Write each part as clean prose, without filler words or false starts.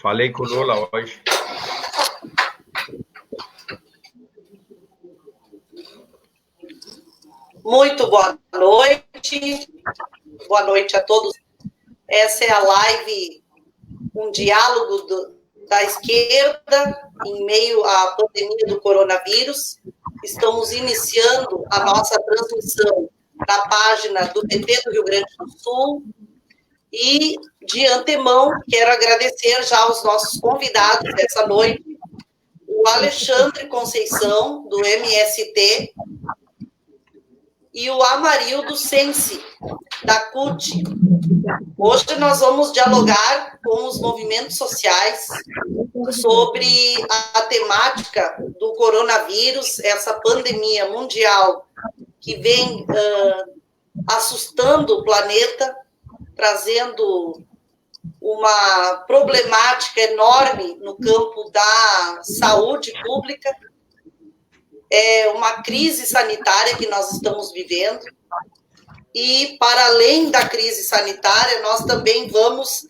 Falei com o Lula hoje. Muito boa noite. Boa noite a todos. Essa é a live, um diálogo da esquerda em meio à pandemia do coronavírus. Estamos iniciando a nossa transmissão na página do PT do Rio Grande do Sul. E, de antemão, quero agradecer já aos nossos convidados dessa noite, o Alexandre Conceição, do MST, e o Amarildo Sensi, da CUT. Hoje nós vamos dialogar com os movimentos sociais sobre a temática do coronavírus, essa pandemia mundial que vem assustando o planeta, trazendo uma problemática enorme no campo da saúde pública. É uma crise sanitária que nós estamos vivendo. E, para além da crise sanitária, nós também vamos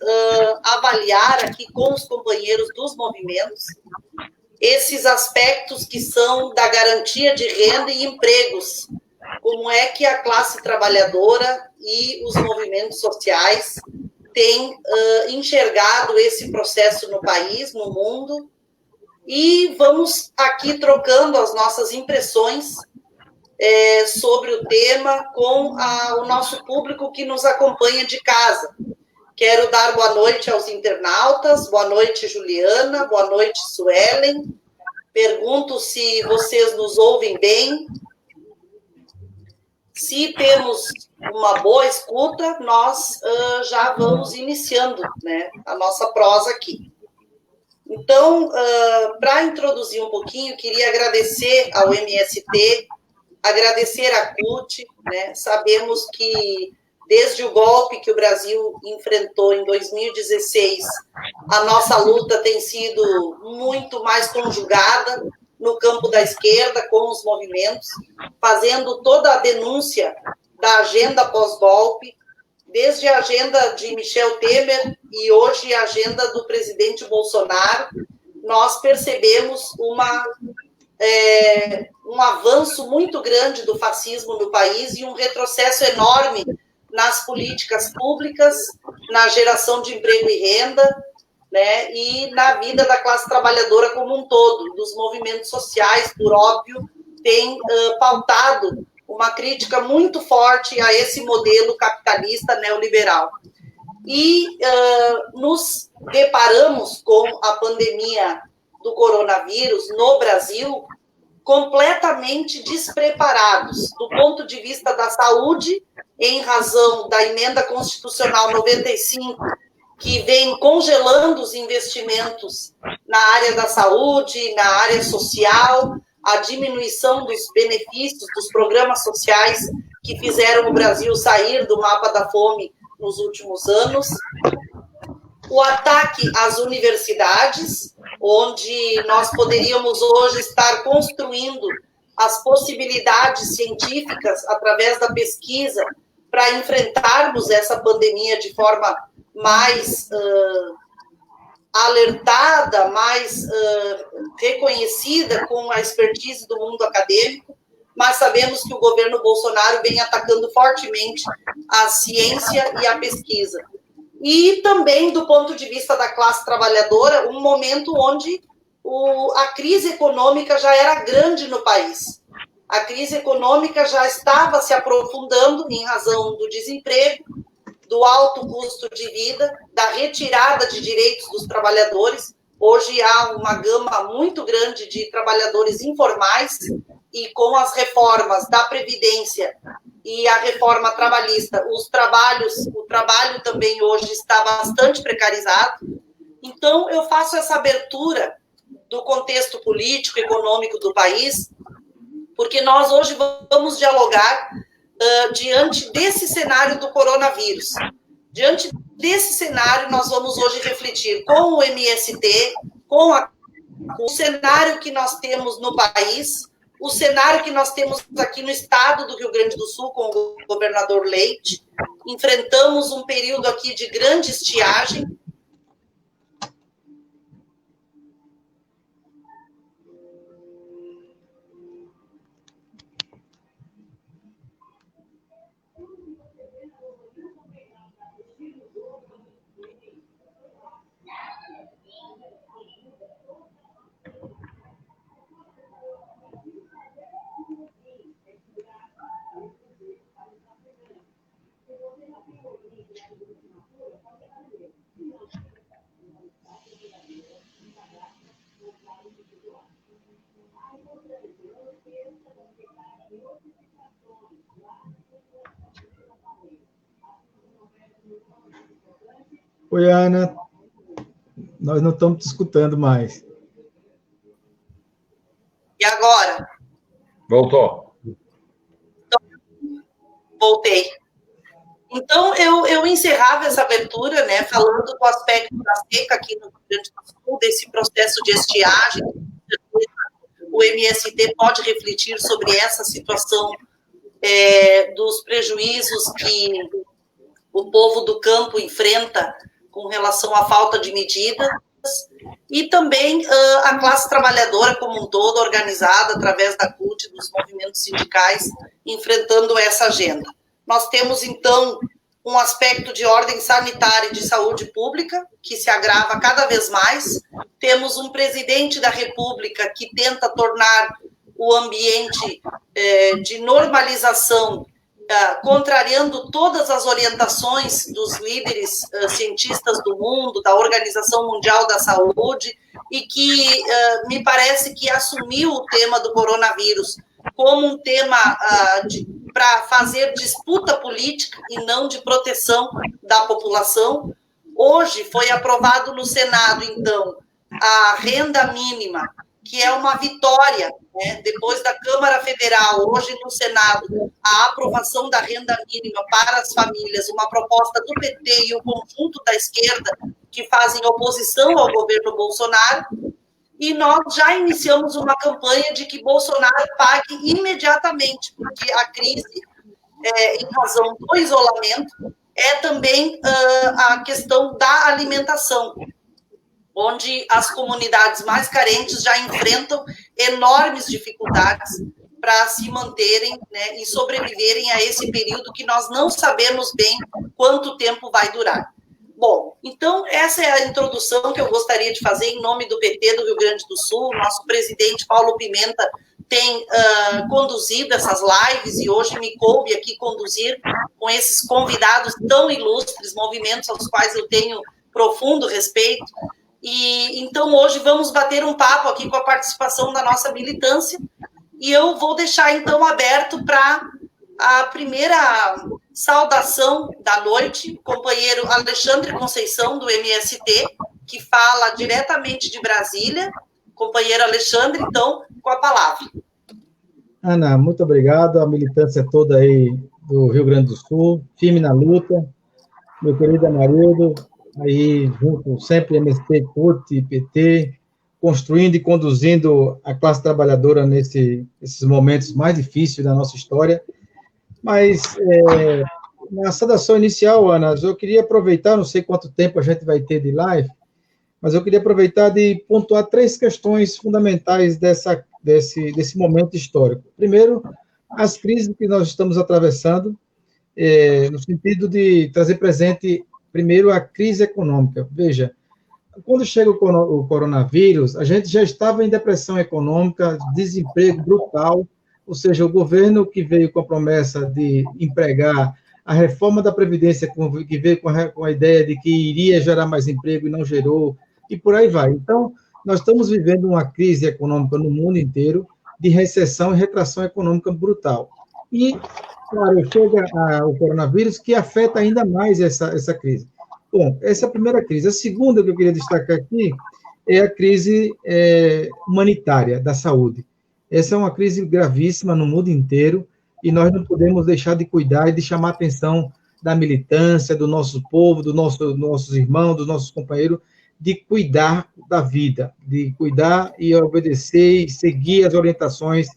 avaliar aqui com os companheiros dos movimentos esses aspectos que são da garantia de renda e empregos. Como é que a classe trabalhadora e os movimentos sociais têm enxergado esse processo no país, no mundo, e vamos aqui trocando as nossas impressões sobre o tema com o nosso público que nos acompanha de casa. Quero dar boa noite aos internautas, boa noite, Juliana, boa noite, Suelen. Pergunto se vocês nos ouvem bem. Se temos uma boa escuta, nós já vamos iniciando, né, a nossa prosa aqui. Então, para introduzir um pouquinho, queria agradecer ao MST, agradecer à CUT, né? Sabemos que desde o golpe que o Brasil enfrentou em 2016, a nossa luta tem sido muito mais conjugada no campo da esquerda, com os movimentos, fazendo toda a denúncia da agenda pós-golpe, desde a agenda de Michel Temer e hoje a agenda do presidente Bolsonaro. Nós percebemos um avanço muito grande do fascismo no país e um retrocesso enorme nas políticas públicas, na geração de emprego e renda, né, e na vida da classe trabalhadora como um todo, dos movimentos sociais, por óbvio, tem pautado uma crítica muito forte a esse modelo capitalista neoliberal. E nos deparamos com a pandemia do coronavírus no Brasil completamente despreparados do ponto de vista da saúde, em razão da emenda constitucional 95, que vem congelando os investimentos na área da saúde, na área social, a diminuição dos benefícios dos programas sociais que fizeram o Brasil sair do mapa da fome nos últimos anos, o ataque às universidades, onde nós poderíamos hoje estar construindo as possibilidades científicas através da pesquisa para enfrentarmos essa pandemia de forma mais alertada, mais reconhecida com a expertise do mundo acadêmico, mas sabemos que o governo Bolsonaro vem atacando fortemente a ciência e a pesquisa. E também, do ponto de vista da classe trabalhadora, um momento onde a crise econômica já era grande no país. A crise econômica já estava se aprofundando em razão do desemprego, do alto custo de vida, da retirada de direitos dos trabalhadores. Hoje há uma gama muito grande de trabalhadores informais e com as reformas da Previdência e a reforma trabalhista, o trabalho também hoje está bastante precarizado. Então, eu faço essa abertura do contexto político, econômico do país, porque nós hoje vamos dialogar diante desse cenário do coronavírus. Diante desse cenário, nós vamos hoje refletir com o MST, com o cenário que nós temos no país, o cenário que nós temos aqui no estado do Rio Grande do Sul, com o governador Leite. Enfrentamos um período aqui de grande estiagem. Oi, Ana. Nós não estamos te escutando mais. E agora? Voltou. Voltei. Então, eu encerrava essa abertura, né, falando do aspecto da seca aqui no Rio Grande do Sul, desse processo de estiagem. O MST pode refletir sobre essa situação dos prejuízos que o povo do campo enfrenta com relação à falta de medidas, e também a classe trabalhadora como um todo, organizada através da CUT, dos movimentos sindicais, enfrentando essa agenda. Nós temos, então, um aspecto de ordem sanitária e de saúde pública, que se agrava cada vez mais. Temos um presidente da República que tenta tornar o ambiente de normalização, contrariando todas as orientações dos líderes cientistas do mundo, da Organização Mundial da Saúde, e que me parece que assumiu o tema do coronavírus como um tema para fazer disputa política e não de proteção da população. Hoje foi aprovado no Senado, então, a renda mínima, que é uma vitória, né? Depois da Câmara Federal, hoje no Senado, a aprovação da renda mínima para as famílias, uma proposta do PT e o conjunto da esquerda que fazem oposição ao governo Bolsonaro, e nós já iniciamos uma campanha de que Bolsonaro pague imediatamente, porque a crise, em razão do isolamento, é também a questão da alimentação, onde as comunidades mais carentes já enfrentam enormes dificuldades para se manterem, né, e sobreviverem a esse período que nós não sabemos bem quanto tempo vai durar. Bom, então essa é a introdução que eu gostaria de fazer em nome do PT do Rio Grande do Sul. Nosso presidente Paulo Pimenta tem conduzido essas lives e hoje me coube aqui conduzir com esses convidados tão ilustres, movimentos aos quais eu tenho profundo respeito. E então hoje vamos bater um papo aqui com a participação da nossa militância, e eu vou deixar então aberto para a primeira saudação da noite, companheiro Alexandre Conceição, do MST, que fala diretamente de Brasília. Companheiro Alexandre, então, com a palavra. Ana, muito obrigado, a militância toda aí do Rio Grande do Sul, firme na luta, meu querido Amarildo, aí junto sempre MST, CUT, PT, construindo e conduzindo a classe trabalhadora nesses momentos mais difíceis da nossa história. Mas, na saudação inicial, Ana, eu queria aproveitar, não sei quanto tempo a gente vai ter de live, mas eu queria aproveitar de pontuar 3 questões fundamentais desse momento histórico. Primeiro, as crises que nós estamos atravessando, no sentido de trazer presente, primeiro, a crise econômica. Veja, quando chega o coronavírus, a gente já estava em depressão econômica, desemprego brutal, ou seja, o governo que veio com a promessa de empregar, a reforma da Previdência que veio com a ideia de que iria gerar mais emprego e não gerou, e por aí vai. Então, nós estamos vivendo uma crise econômica no mundo inteiro, de recessão e retração econômica brutal. E, claro, chega o coronavírus, que afeta ainda mais essa crise. Bom, essa é a primeira crise. A segunda que eu queria destacar aqui é a crise humanitária da saúde. Essa é uma crise gravíssima no mundo inteiro, e nós não podemos deixar de cuidar e de chamar a atenção da militância, do nosso povo, dos nossos irmãos, dos nossos companheiros, de cuidar da vida, de cuidar e obedecer e seguir as orientações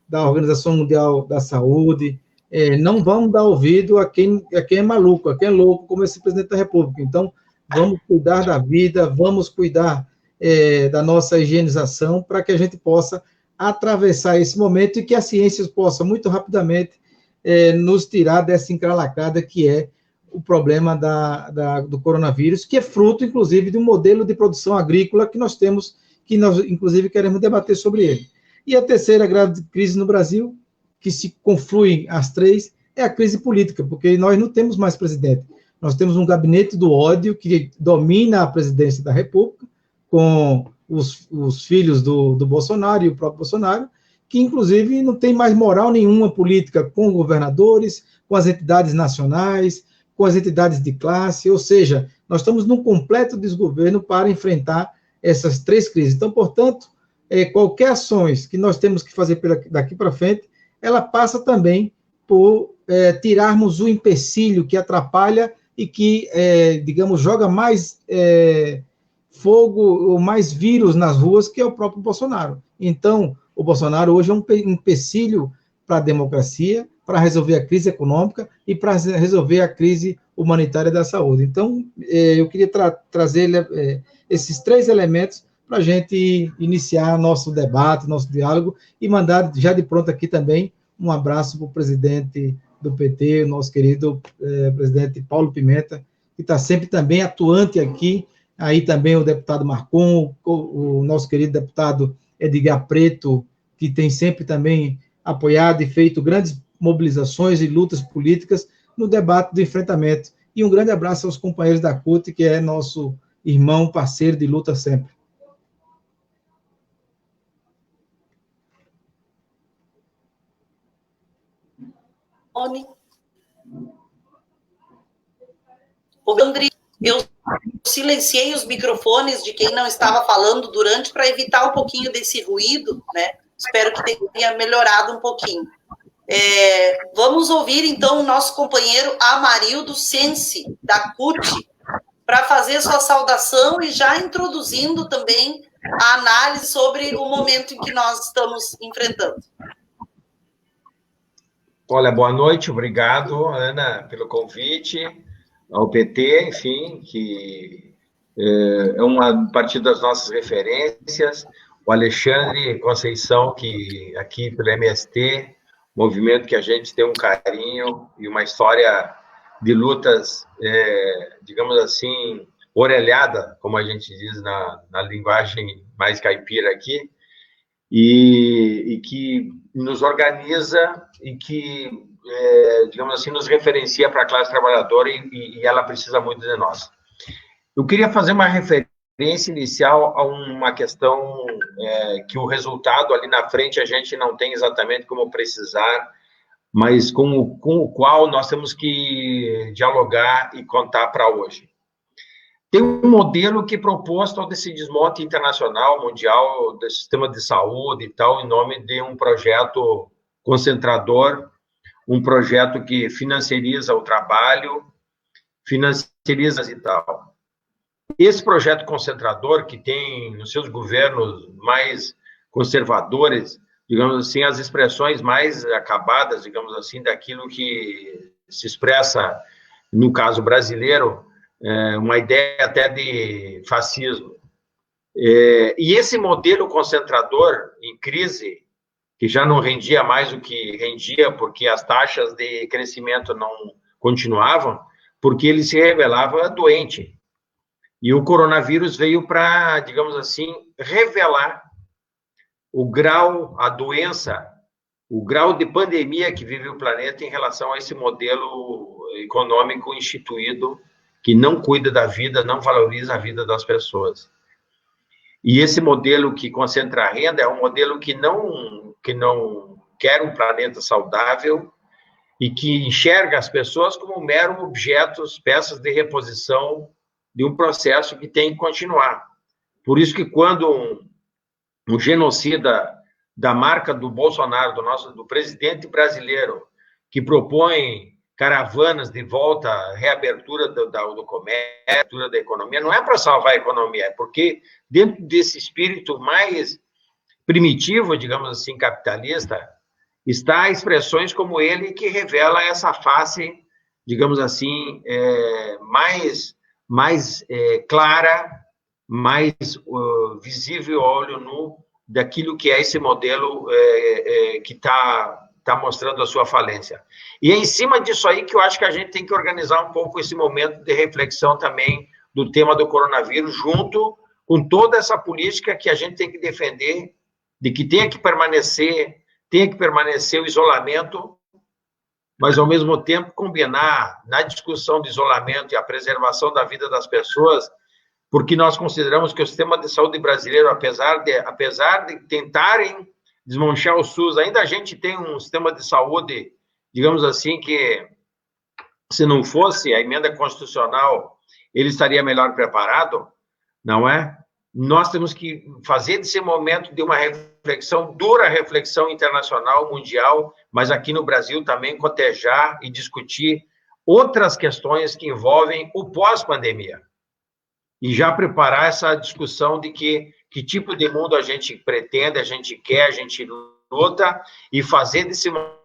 da Organização Mundial da Saúde. Não vamos dar ouvido a quem é maluco, a quem é louco, como esse presidente da República. Então, vamos cuidar da vida, vamos cuidar da nossa higienização, para que a gente possa atravessar esse momento e que a ciência possa, muito rapidamente, nos tirar dessa encralacrada que é o problema do coronavírus, que é fruto, inclusive, de um modelo de produção agrícola que nós temos, que nós, inclusive, queremos debater sobre ele. E a terceira grave crise no Brasil, que se confluem as 3, é a crise política, porque nós não temos mais presidente. Nós temos um gabinete do ódio que domina a presidência da República, com os filhos do Bolsonaro e o próprio Bolsonaro, que, inclusive, não tem mais moral nenhuma política com governadores, com as entidades nacionais, com as entidades de classe, ou seja, nós estamos num completo desgoverno para enfrentar essas 3 crises. Então, portanto, qualquer ações que nós temos que fazer daqui para frente, ela passa também por tirarmos o empecilho que atrapalha e que, digamos, joga mais fogo ou mais vírus nas ruas, que é o próprio Bolsonaro. Então, o Bolsonaro hoje é um empecilho para a democracia, para resolver a crise econômica e para resolver a crise humanitária da saúde. Então, eu queria trazer esses 3 elementos para a gente iniciar nosso debate, nosso diálogo, e mandar já de pronto aqui também um abraço para o presidente do PT, o nosso querido presidente Paulo Pimenta, que está sempre também atuante aqui, aí também o deputado Marcon, o nosso querido deputado Edgar Preto, que tem sempre também apoiado e feito grandes mobilizações e lutas políticas no debate do enfrentamento. E um grande abraço aos companheiros da CUT, que é nosso irmão, parceiro de luta sempre. O André, eu silenciei os microfones de quem não estava falando durante para evitar um pouquinho desse ruído, né? Espero que tenha melhorado um pouquinho. Vamos ouvir, então, o nosso companheiro Amarildo Sensi, da CUT, para fazer sua saudação e já introduzindo também a análise sobre o momento em que nós estamos enfrentando. Olha, boa noite, obrigado, Ana, pelo convite, ao PT, enfim, que é um partido das nossas referências, o Alexandre Conceição, que aqui pelo MST, movimento que a gente tem um carinho e uma história de lutas, digamos assim, orelhada, como a gente diz na linguagem mais caipira aqui, e que nos organiza e que, digamos assim, nos referencia para a classe trabalhadora e ela precisa muito de nós. Eu queria fazer uma referência inicial a uma questão que o resultado ali na frente a gente não tem exatamente como precisar, mas com o qual nós temos que dialogar e contar para hoje. Tem um modelo que é proposto desse desmonte internacional, mundial, do sistema de saúde e tal, em nome de um projeto concentrador, um projeto que financiariza o trabalho, financiariza e tal. Esse projeto concentrador, que tem nos seus governos mais conservadores, digamos assim, as expressões mais acabadas, digamos assim, daquilo que se expressa, no caso brasileiro, uma ideia até de fascismo. E esse modelo concentrador em crise, que já não rendia mais o que rendia, porque as taxas de crescimento não continuavam, porque ele se revelava doente. E o coronavírus veio para, digamos assim, revelar o grau, a doença, o grau de pandemia que vive o planeta em relação a esse modelo econômico instituído que não cuida da vida, não valoriza a vida das pessoas. E esse modelo que concentra a renda é um modelo que não quer um planeta saudável e que enxerga as pessoas como meros objetos, peças de reposição de um processo que tem que continuar. Por isso que quando um genocida da marca do Bolsonaro, do presidente brasileiro, que propõe caravanas de volta, reabertura do comércio, da economia, não é para salvar a economia, é porque dentro desse espírito mais primitivo, digamos assim, capitalista, está expressões como ele que revela essa face, digamos assim, mais clara, mais visível a olho nu daquilo que é esse modelo que está mostrando a sua falência. E é em cima disso aí que eu acho que a gente tem que organizar um pouco esse momento de reflexão também do tema do coronavírus, junto com toda essa política que a gente tem que defender, de que tenha que permanecer o isolamento, mas, ao mesmo tempo, combinar na discussão de isolamento e a preservação da vida das pessoas, porque nós consideramos que o sistema de saúde brasileiro, apesar de tentarem desmanchar o SUS, ainda a gente tem um sistema de saúde, digamos assim, que se não fosse a emenda constitucional, ele estaria melhor preparado, não é? Nós temos que fazer desse momento de uma reflexão, dura reflexão internacional, mundial, mas aqui no Brasil também cotejar e discutir outras questões que envolvem o pós-pandemia. E já preparar essa discussão de que tipo de mundo a gente pretende, a gente quer, a gente luta, e fazer desse momento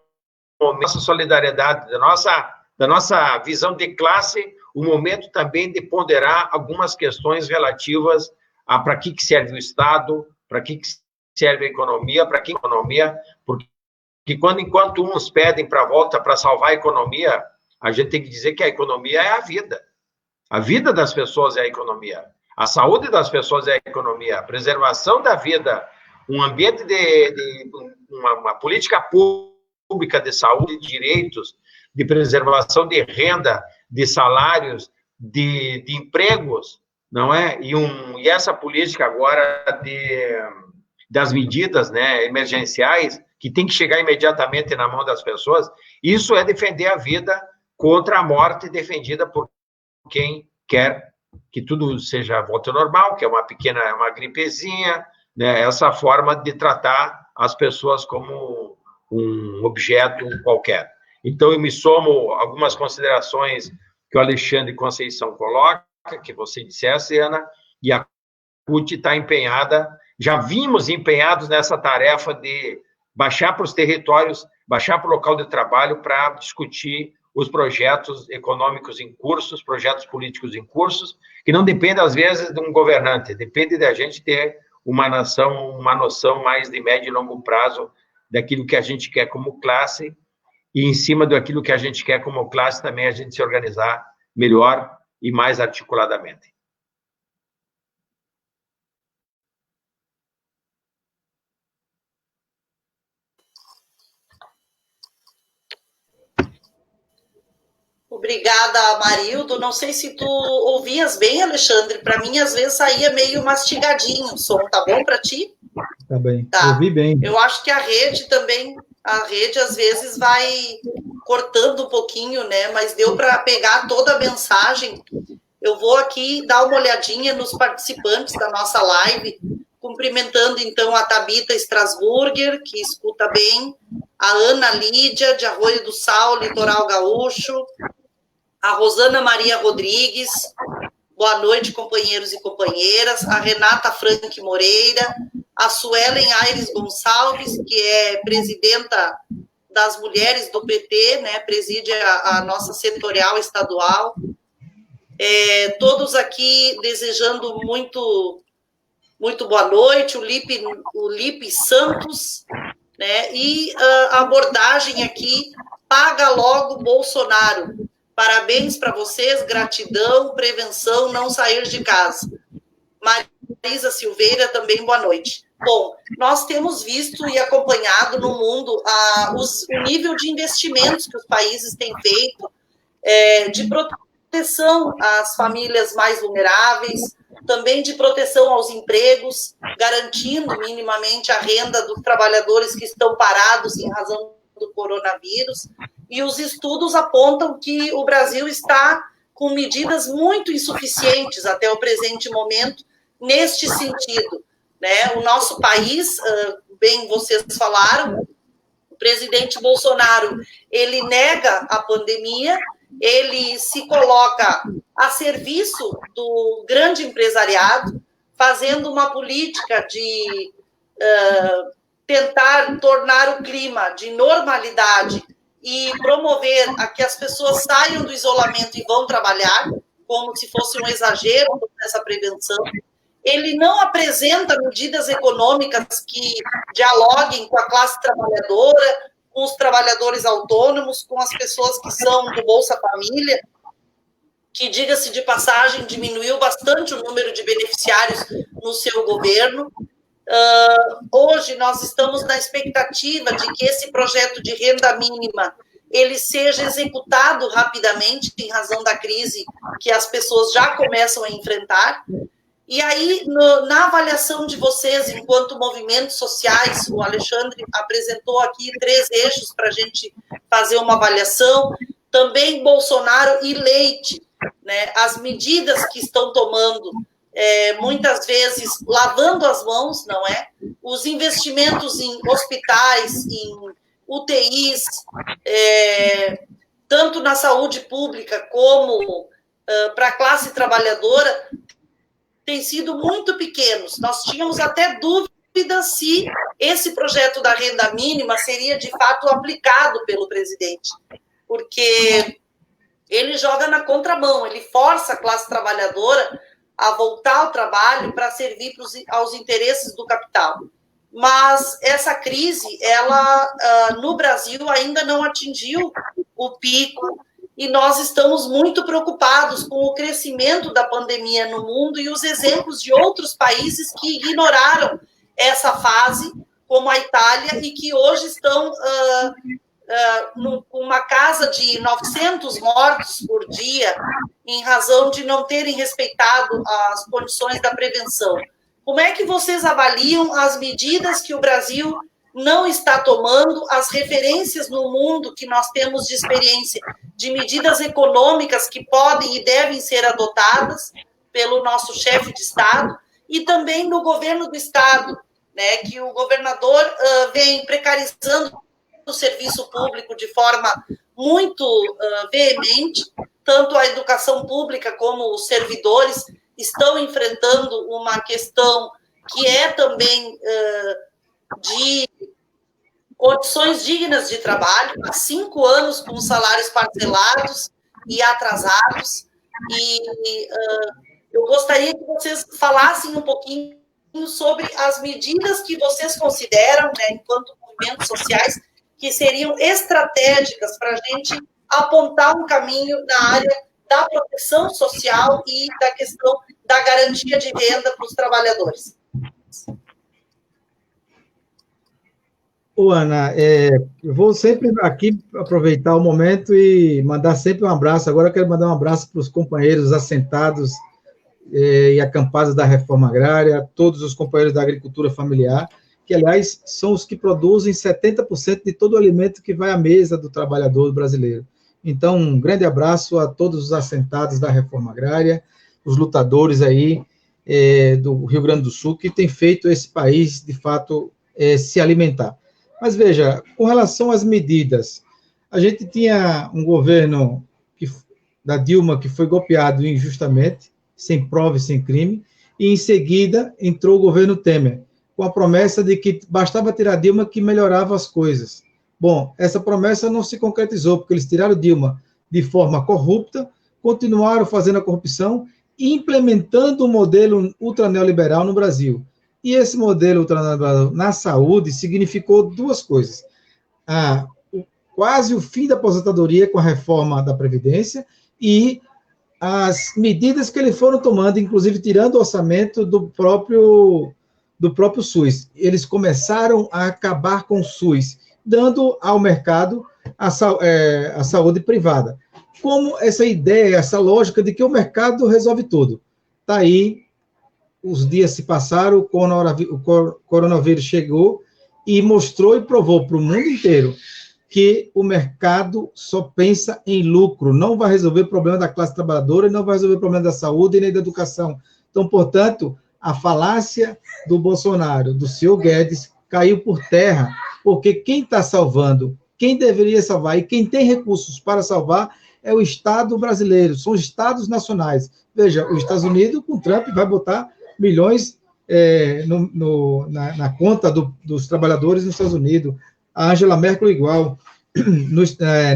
nossa solidariedade, da nossa visão de classe, o momento também de ponderar algumas questões relativas a para que serve o Estado, para que serve a economia, para que economia, porque enquanto uns pedem para a volta para salvar a economia, a gente tem que dizer que a economia é a vida. A vida das pessoas é a economia. A saúde das pessoas é a economia. A preservação da vida, um ambiente uma política pública de saúde, de direitos, de preservação de renda, de salários, de empregos, não é? E essa política agora das medidas, né, emergenciais, que tem que chegar imediatamente na mão das pessoas, isso é defender a vida contra a morte defendida por quem quer que tudo volte ao normal, que é uma gripezinha, né, essa forma de tratar as pessoas como um objeto qualquer. Então, eu me somo a algumas considerações que o Alexandre Conceição coloca, que você dissesse, Ana, e a CUT está empenhada, já vimos empenhados nessa tarefa de baixar para os territórios, baixar para o local de trabalho para discutir os projetos econômicos em curso, os projetos políticos em curso, que não dependem, às vezes, de um governante, depende da gente ter uma noção mais de médio e longo prazo daquilo que a gente quer como classe, e em cima daquilo que a gente quer como classe também a gente se organizar melhor e mais articuladamente. Obrigada, Marildo. Não sei se tu ouvias bem, Alexandre. Para mim, às vezes, saía meio mastigadinho o som. Tá bom para ti? Tá bem. Tá. Ouvi bem. Eu acho que a rede também, às vezes, vai cortando um pouquinho, né? Mas deu para pegar toda a mensagem. Eu vou aqui dar uma olhadinha nos participantes da nossa live, cumprimentando, então, a Tabita Strasburger, que escuta bem, a Ana Lídia, de Arroio do Sal, Litoral Gaúcho, a Rosana Maria Rodrigues, boa noite, companheiros e companheiras, a Renata Frank Moreira, a Suelen Aires Gonçalves, que é presidenta das mulheres do PT, né, preside a nossa setorial estadual, todos aqui desejando muito boa noite, o Lipe Santos, né, e a abordagem aqui, paga logo Bolsonaro. Parabéns para vocês, gratidão, prevenção, não sair de casa. Marisa Silveira, também boa noite. Bom, nós temos visto e acompanhado no mundo o nível de investimentos que os países têm feito de proteção às famílias mais vulneráveis, também de proteção aos empregos, garantindo minimamente a renda dos trabalhadores que estão parados em razão do coronavírus. E os estudos apontam que o Brasil está com medidas muito insuficientes até o presente momento neste sentido, né? O nosso país, bem vocês falaram, o presidente Bolsonaro, ele nega a pandemia, ele se coloca a serviço do grande empresariado, fazendo uma política de tentar tornar o clima de normalidade e promover a que as pessoas saiam do isolamento e vão trabalhar, como se fosse um exagero nessa prevenção. Ele não apresenta medidas econômicas que dialoguem com a classe trabalhadora, com os trabalhadores autônomos, com as pessoas que são do Bolsa Família, que, diga-se de passagem, diminuiu bastante o número de beneficiários no seu governo. Hoje nós estamos na expectativa de que esse projeto de renda mínima ele seja executado rapidamente em razão da crise que as pessoas já começam a enfrentar. E aí, na avaliação de vocês, enquanto movimentos sociais, o Alexandre apresentou aqui 3 eixos para a gente fazer uma avaliação, também Bolsonaro e Leite, né? As medidas que estão tomando, muitas vezes lavando as mãos, não é? Os investimentos em hospitais, em UTIs, tanto na saúde pública como para a classe trabalhadora, têm sido muito pequenos. Nós tínhamos até dúvida se esse projeto da renda mínima seria, de fato, aplicado pelo presidente, porque ele joga na contramão, ele força a classe trabalhadora a voltar ao trabalho para servir aos interesses do capital. Mas essa crise, ela, no Brasil, ainda não atingiu o pico, e nós estamos muito preocupados com o crescimento da pandemia no mundo e os exemplos de outros países que ignoraram essa fase, como a Itália, e que hoje estão com uma casa de 900 mortos por dia, em razão de não terem respeitado as condições da prevenção. Como é que vocês avaliam as medidas que o Brasil não está tomando, as referências no mundo que nós temos de experiência de medidas econômicas que podem e devem ser adotadas pelo nosso chefe de Estado, e também no governo do Estado, né, que o governador vem precarizando o serviço público de forma muito veemente, tanto a educação pública como os servidores estão enfrentando uma questão que é também de condições dignas de trabalho, há 5 anos com salários parcelados e atrasados, e eu gostaria que vocês falassem um pouquinho sobre as medidas que vocês consideram, né, enquanto movimentos sociais, que seriam estratégicas para a gente apontar um caminho na área da proteção social e da questão da garantia de renda para os trabalhadores. Ô, Ana, eu vou sempre aqui aproveitar o momento e mandar sempre um abraço. Agora eu quero mandar um abraço para os companheiros assentados e acampados da reforma agrária, todos os companheiros da agricultura familiar, que, aliás, são os que produzem 70% de todo o alimento que vai à mesa do trabalhador brasileiro. Então, um grande abraço a todos os assentados da reforma agrária, os lutadores aí do Rio Grande do Sul, que têm feito esse país, de fato, se alimentar. Mas, veja, com relação às medidas, a gente tinha um governo da Dilma que foi golpeado injustamente, sem prova e sem crime, e, em seguida, entrou o governo Temer, com a promessa de que bastava tirar Dilma que melhorava as coisas. Bom, essa promessa não se concretizou, porque eles tiraram Dilma de forma corrupta, continuaram fazendo a corrupção e implementando um modelo ultraneoliberal no Brasil. E esse modelo ultraneoliberal na saúde significou 2 coisas. Quase o fim da aposentadoria com a reforma da Previdência e as medidas que eles foram tomando, inclusive tirando o orçamento do próprio SUS. Eles começaram a acabar com o SUS, dando ao mercado a saúde privada. Como essa ideia, essa lógica de que o mercado resolve tudo. Está aí, os dias se passaram, o coronavírus chegou e mostrou e provou para o mundo inteiro que o mercado só pensa em lucro, não vai resolver o problema da classe trabalhadora, não vai resolver o problema da saúde e nem da educação. Então, portanto, a falácia do Bolsonaro, do senhor Guedes, caiu por terra, porque quem está salvando, quem deveria salvar e quem tem recursos para salvar é o Estado brasileiro, são os Estados nacionais. Veja, os Estados Unidos, com Trump, vai botar milhões na conta dos trabalhadores nos Estados Unidos. A Angela Merkel igual.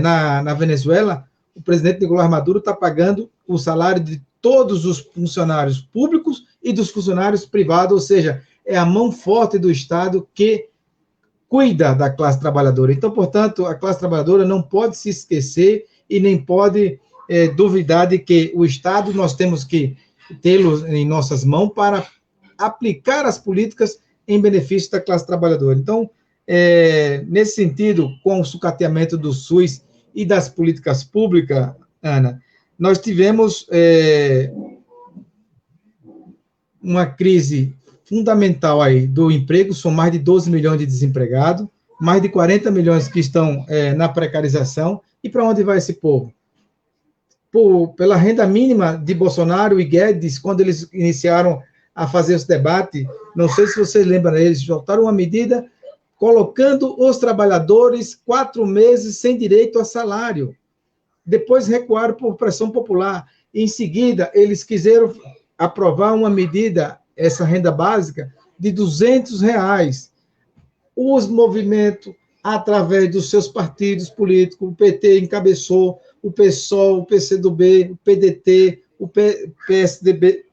Na Venezuela, o presidente Nicolás Maduro está pagando o salário de todos os funcionários públicos e dos funcionários privados, ou seja, é a mão forte do Estado que cuida da classe trabalhadora. Então, portanto, a classe trabalhadora não pode se esquecer e nem pode duvidar de que o Estado nós temos que tê-lo em nossas mãos para aplicar as políticas em benefício da classe trabalhadora. Então, nesse sentido, com o sucateamento do SUS e das políticas públicas, Ana, nós tivemos uma crise fundamental aí do emprego, são mais de 12 milhões de desempregados, mais de 40 milhões que estão na precarização, E para onde vai esse povo? Pela renda mínima de Bolsonaro e Guedes, quando eles iniciaram a fazer esse debate, não sei se vocês lembram, eles votaram uma medida colocando os trabalhadores 4 meses sem direito a salário. Depois recuaram por pressão popular. Em seguida, eles quiseram aprovar uma medida, essa renda básica, de R$200. Os movimentos, através dos seus partidos políticos, o PT encabeçou, o PSOL, o PCdoB, o PDT, o PSDB,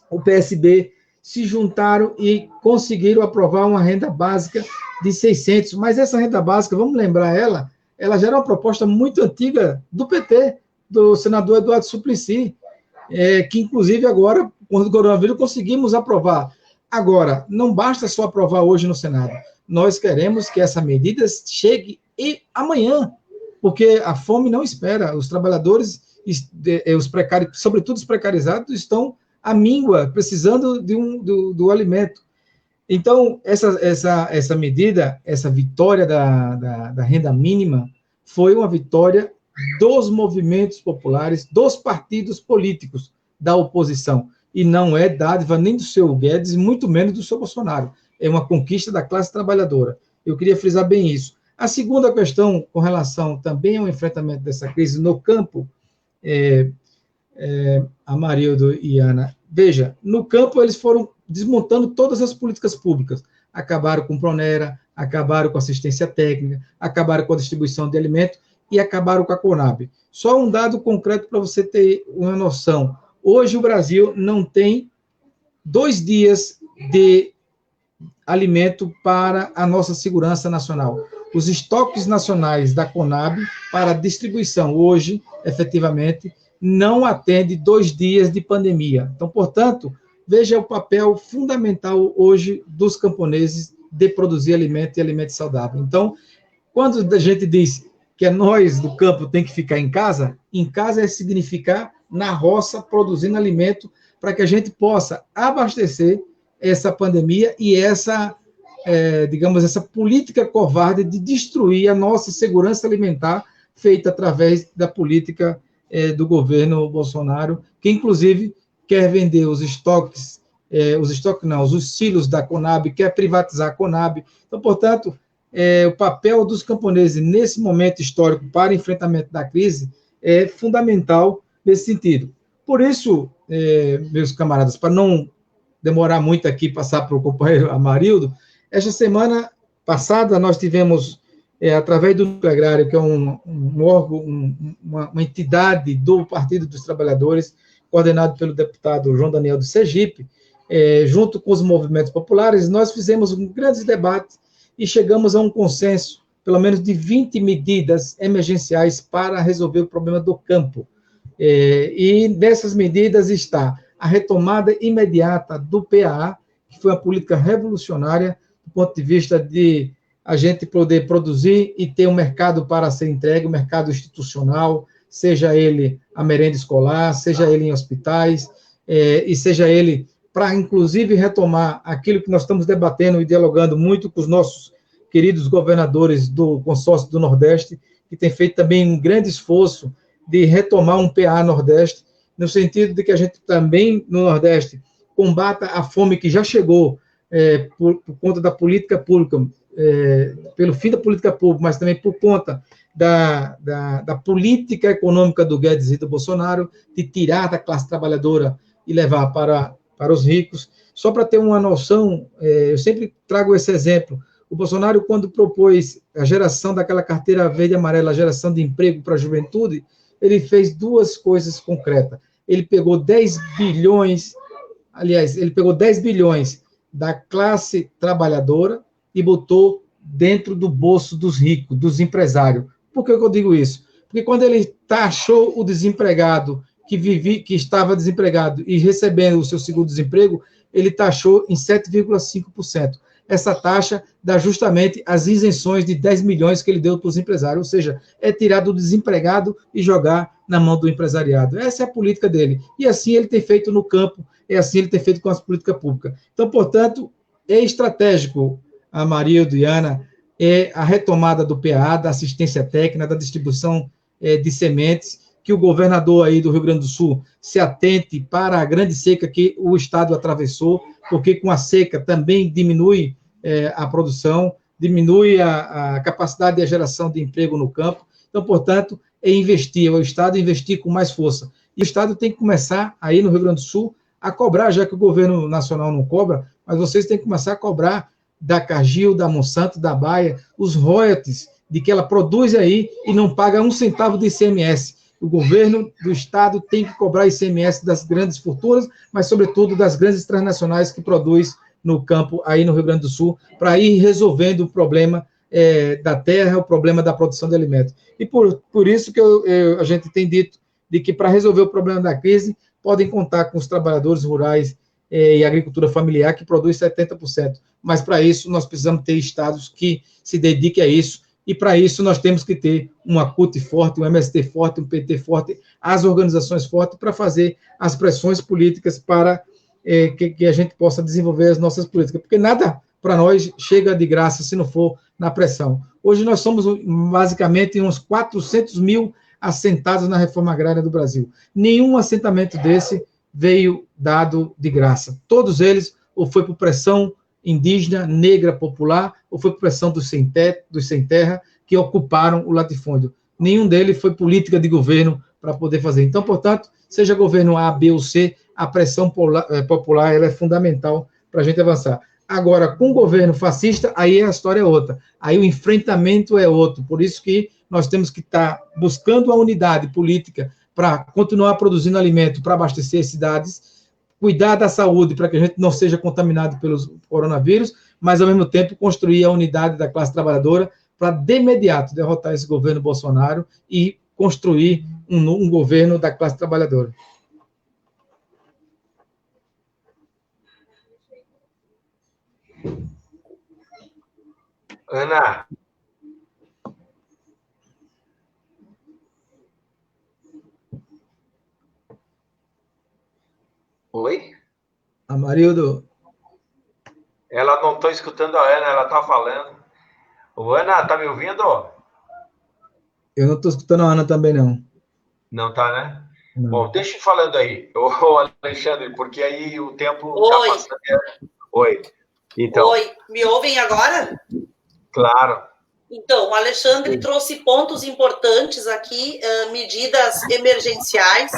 o PSB, se juntaram e conseguiram aprovar uma renda básica de 600. Mas essa renda básica, vamos lembrar ela já era uma proposta muito antiga do PT, do senador Eduardo Suplicy, que inclusive agora, com o coronavírus, conseguimos aprovar. Agora, não basta só aprovar hoje no Senado. Nós queremos que essa medida chegue amanhã, porque a fome não espera. Os trabalhadores, os precários, sobretudo os precarizados, estão à míngua, precisando do alimento. Então, essa medida, essa vitória da renda mínima, foi uma vitória dos movimentos populares, dos partidos políticos da oposição, e não é dádiva nem do seu Guedes, muito menos do seu Bolsonaro. É uma conquista da classe trabalhadora. Eu queria frisar bem isso. A segunda questão, com relação também ao enfrentamento dessa crise no campo, Amarildo e Ana, veja, no campo eles foram desmontando todas as políticas públicas, acabaram com Pronera, acabaram com assistência técnica, acabaram com a distribuição de alimentos e acabaram com a Conab. Só um dado concreto para você ter uma noção. Hoje o Brasil não tem 2 dias de alimento para a nossa segurança nacional. Os estoques nacionais da Conab para distribuição hoje, efetivamente, não atende 2 dias de pandemia. Então, portanto, veja o papel fundamental hoje dos camponeses de produzir alimento e alimento saudável. Então, quando a gente diz que nós do campo tem que ficar em casa é significar na roça, produzindo alimento, para que a gente possa abastecer essa pandemia e essa política covarde de destruir a nossa segurança alimentar, feita através da política do governo Bolsonaro, que inclusive quer vender os silos da Conab, quer privatizar a Conab. Então, portanto, o papel dos camponeses nesse momento histórico para enfrentamento da crise é fundamental nesse sentido. Por isso, meus camaradas, para não demorar muito aqui, passar para o companheiro Amarildo, esta semana passada nós tivemos, através do Núcleo Agrário, que é um órgão, uma entidade do Partido dos Trabalhadores, coordenado pelo deputado João Daniel do Sergipe, junto com os movimentos populares, nós fizemos um grande debate e chegamos a um consenso, pelo menos de 20 medidas emergenciais para resolver o problema do campo. E dessas medidas está a retomada imediata do PAA, que foi uma política revolucionária do ponto de vista de a gente poder produzir e ter um mercado para ser entregue, um mercado institucional, seja ele a merenda escolar, seja ele em hospitais, e seja ele para, inclusive, retomar aquilo que nós estamos debatendo e dialogando muito com os nossos queridos governadores do consórcio do Nordeste, que tem feito também um grande esforço de retomar um PA Nordeste, no sentido de que a gente também, no Nordeste, combata a fome que já chegou por conta da política pública, pelo fim da política pública, mas também por conta da política econômica do Guedes e do Bolsonaro, de tirar da classe trabalhadora e levar para os ricos. Só para ter uma noção, eu sempre trago esse exemplo. O Bolsonaro, quando propôs a geração daquela carteira verde e amarela, a geração de emprego para a juventude, ele fez 2 coisas concretas. Ele pegou 10 bilhões, da classe trabalhadora e botou dentro do bolso dos ricos, dos empresários. Por que eu digo isso? Porque quando ele taxou o desempregado que estava desempregado e recebendo o seu seguro-desemprego, ele taxou em 7,5%. Essa taxa dá justamente as isenções de 10 milhões que ele deu para os empresários, ou seja, é tirar do desempregado e jogar na mão do empresariado. Essa é a política dele. E assim ele tem feito no campo, e assim ele tem feito com as políticas públicas. Então, portanto, é estratégico, Amarildo e Ana, a retomada do PA, da assistência técnica, da distribuição de sementes, que o governador aí do Rio Grande do Sul se atente para a grande seca que o estado atravessou, porque com a seca também diminui a produção, diminui a capacidade de geração de emprego no campo. Então, portanto, o estado investir com mais força. E o estado tem que começar aí no Rio Grande do Sul a cobrar, já que o governo nacional não cobra, mas vocês têm que começar a cobrar da Cargill, da Monsanto, da Bayer, os royalties de que ela produz aí e não paga um centavo de ICMS. O governo do estado tem que cobrar ICMS das grandes fortunas, mas, sobretudo, das grandes transnacionais que produz no campo aí no Rio Grande do Sul, para ir resolvendo o problema da terra, o problema da produção de alimentos. E por isso que a gente tem dito de que, para resolver o problema da crise, podem contar com os trabalhadores rurais e agricultura familiar, que produz 70%. Mas, para isso, nós precisamos ter estados que se dediquem a isso, e, para isso, nós temos que ter uma CUT forte, um MST forte, um PT forte, as organizações fortes, para fazer as pressões políticas para que a gente possa desenvolver as nossas políticas. Porque nada, para nós, chega de graça se não for na pressão. Hoje, nós somos, basicamente, uns 400 mil assentados na reforma agrária do Brasil. Nenhum assentamento desse veio dado de graça. Todos eles, ou foi por pressão indígena, negra, popular, ou foi por pressão dos sem terra, que ocuparam o latifúndio. Nenhum deles foi política de governo para poder fazer. Então, portanto, seja governo A, B ou C, a pressão popular ela é fundamental para a gente avançar. Agora, com o governo fascista, aí a história é outra. Aí o enfrentamento é outro. Por isso que nós temos que estar buscando a unidade política para continuar produzindo alimento para abastecer as cidades, cuidar da saúde para que a gente não seja contaminado pelos coronavírus, mas, ao mesmo tempo, construir a unidade da classe trabalhadora para, de imediato, derrotar esse governo Bolsonaro e construir um governo da classe trabalhadora. Ana. Oi? Amarildo. Ela não estou escutando a Ana, ela está falando. Ô, Ana, está me ouvindo? Eu não estou escutando a Ana também, não. Não está, né? Não. Bom, deixa eu falando aí, ô Alexandre, porque aí o tempo está passando. Oi. Então. Oi, me ouvem agora? Claro. Então, o Alexandre trouxe pontos importantes aqui, medidas emergenciais,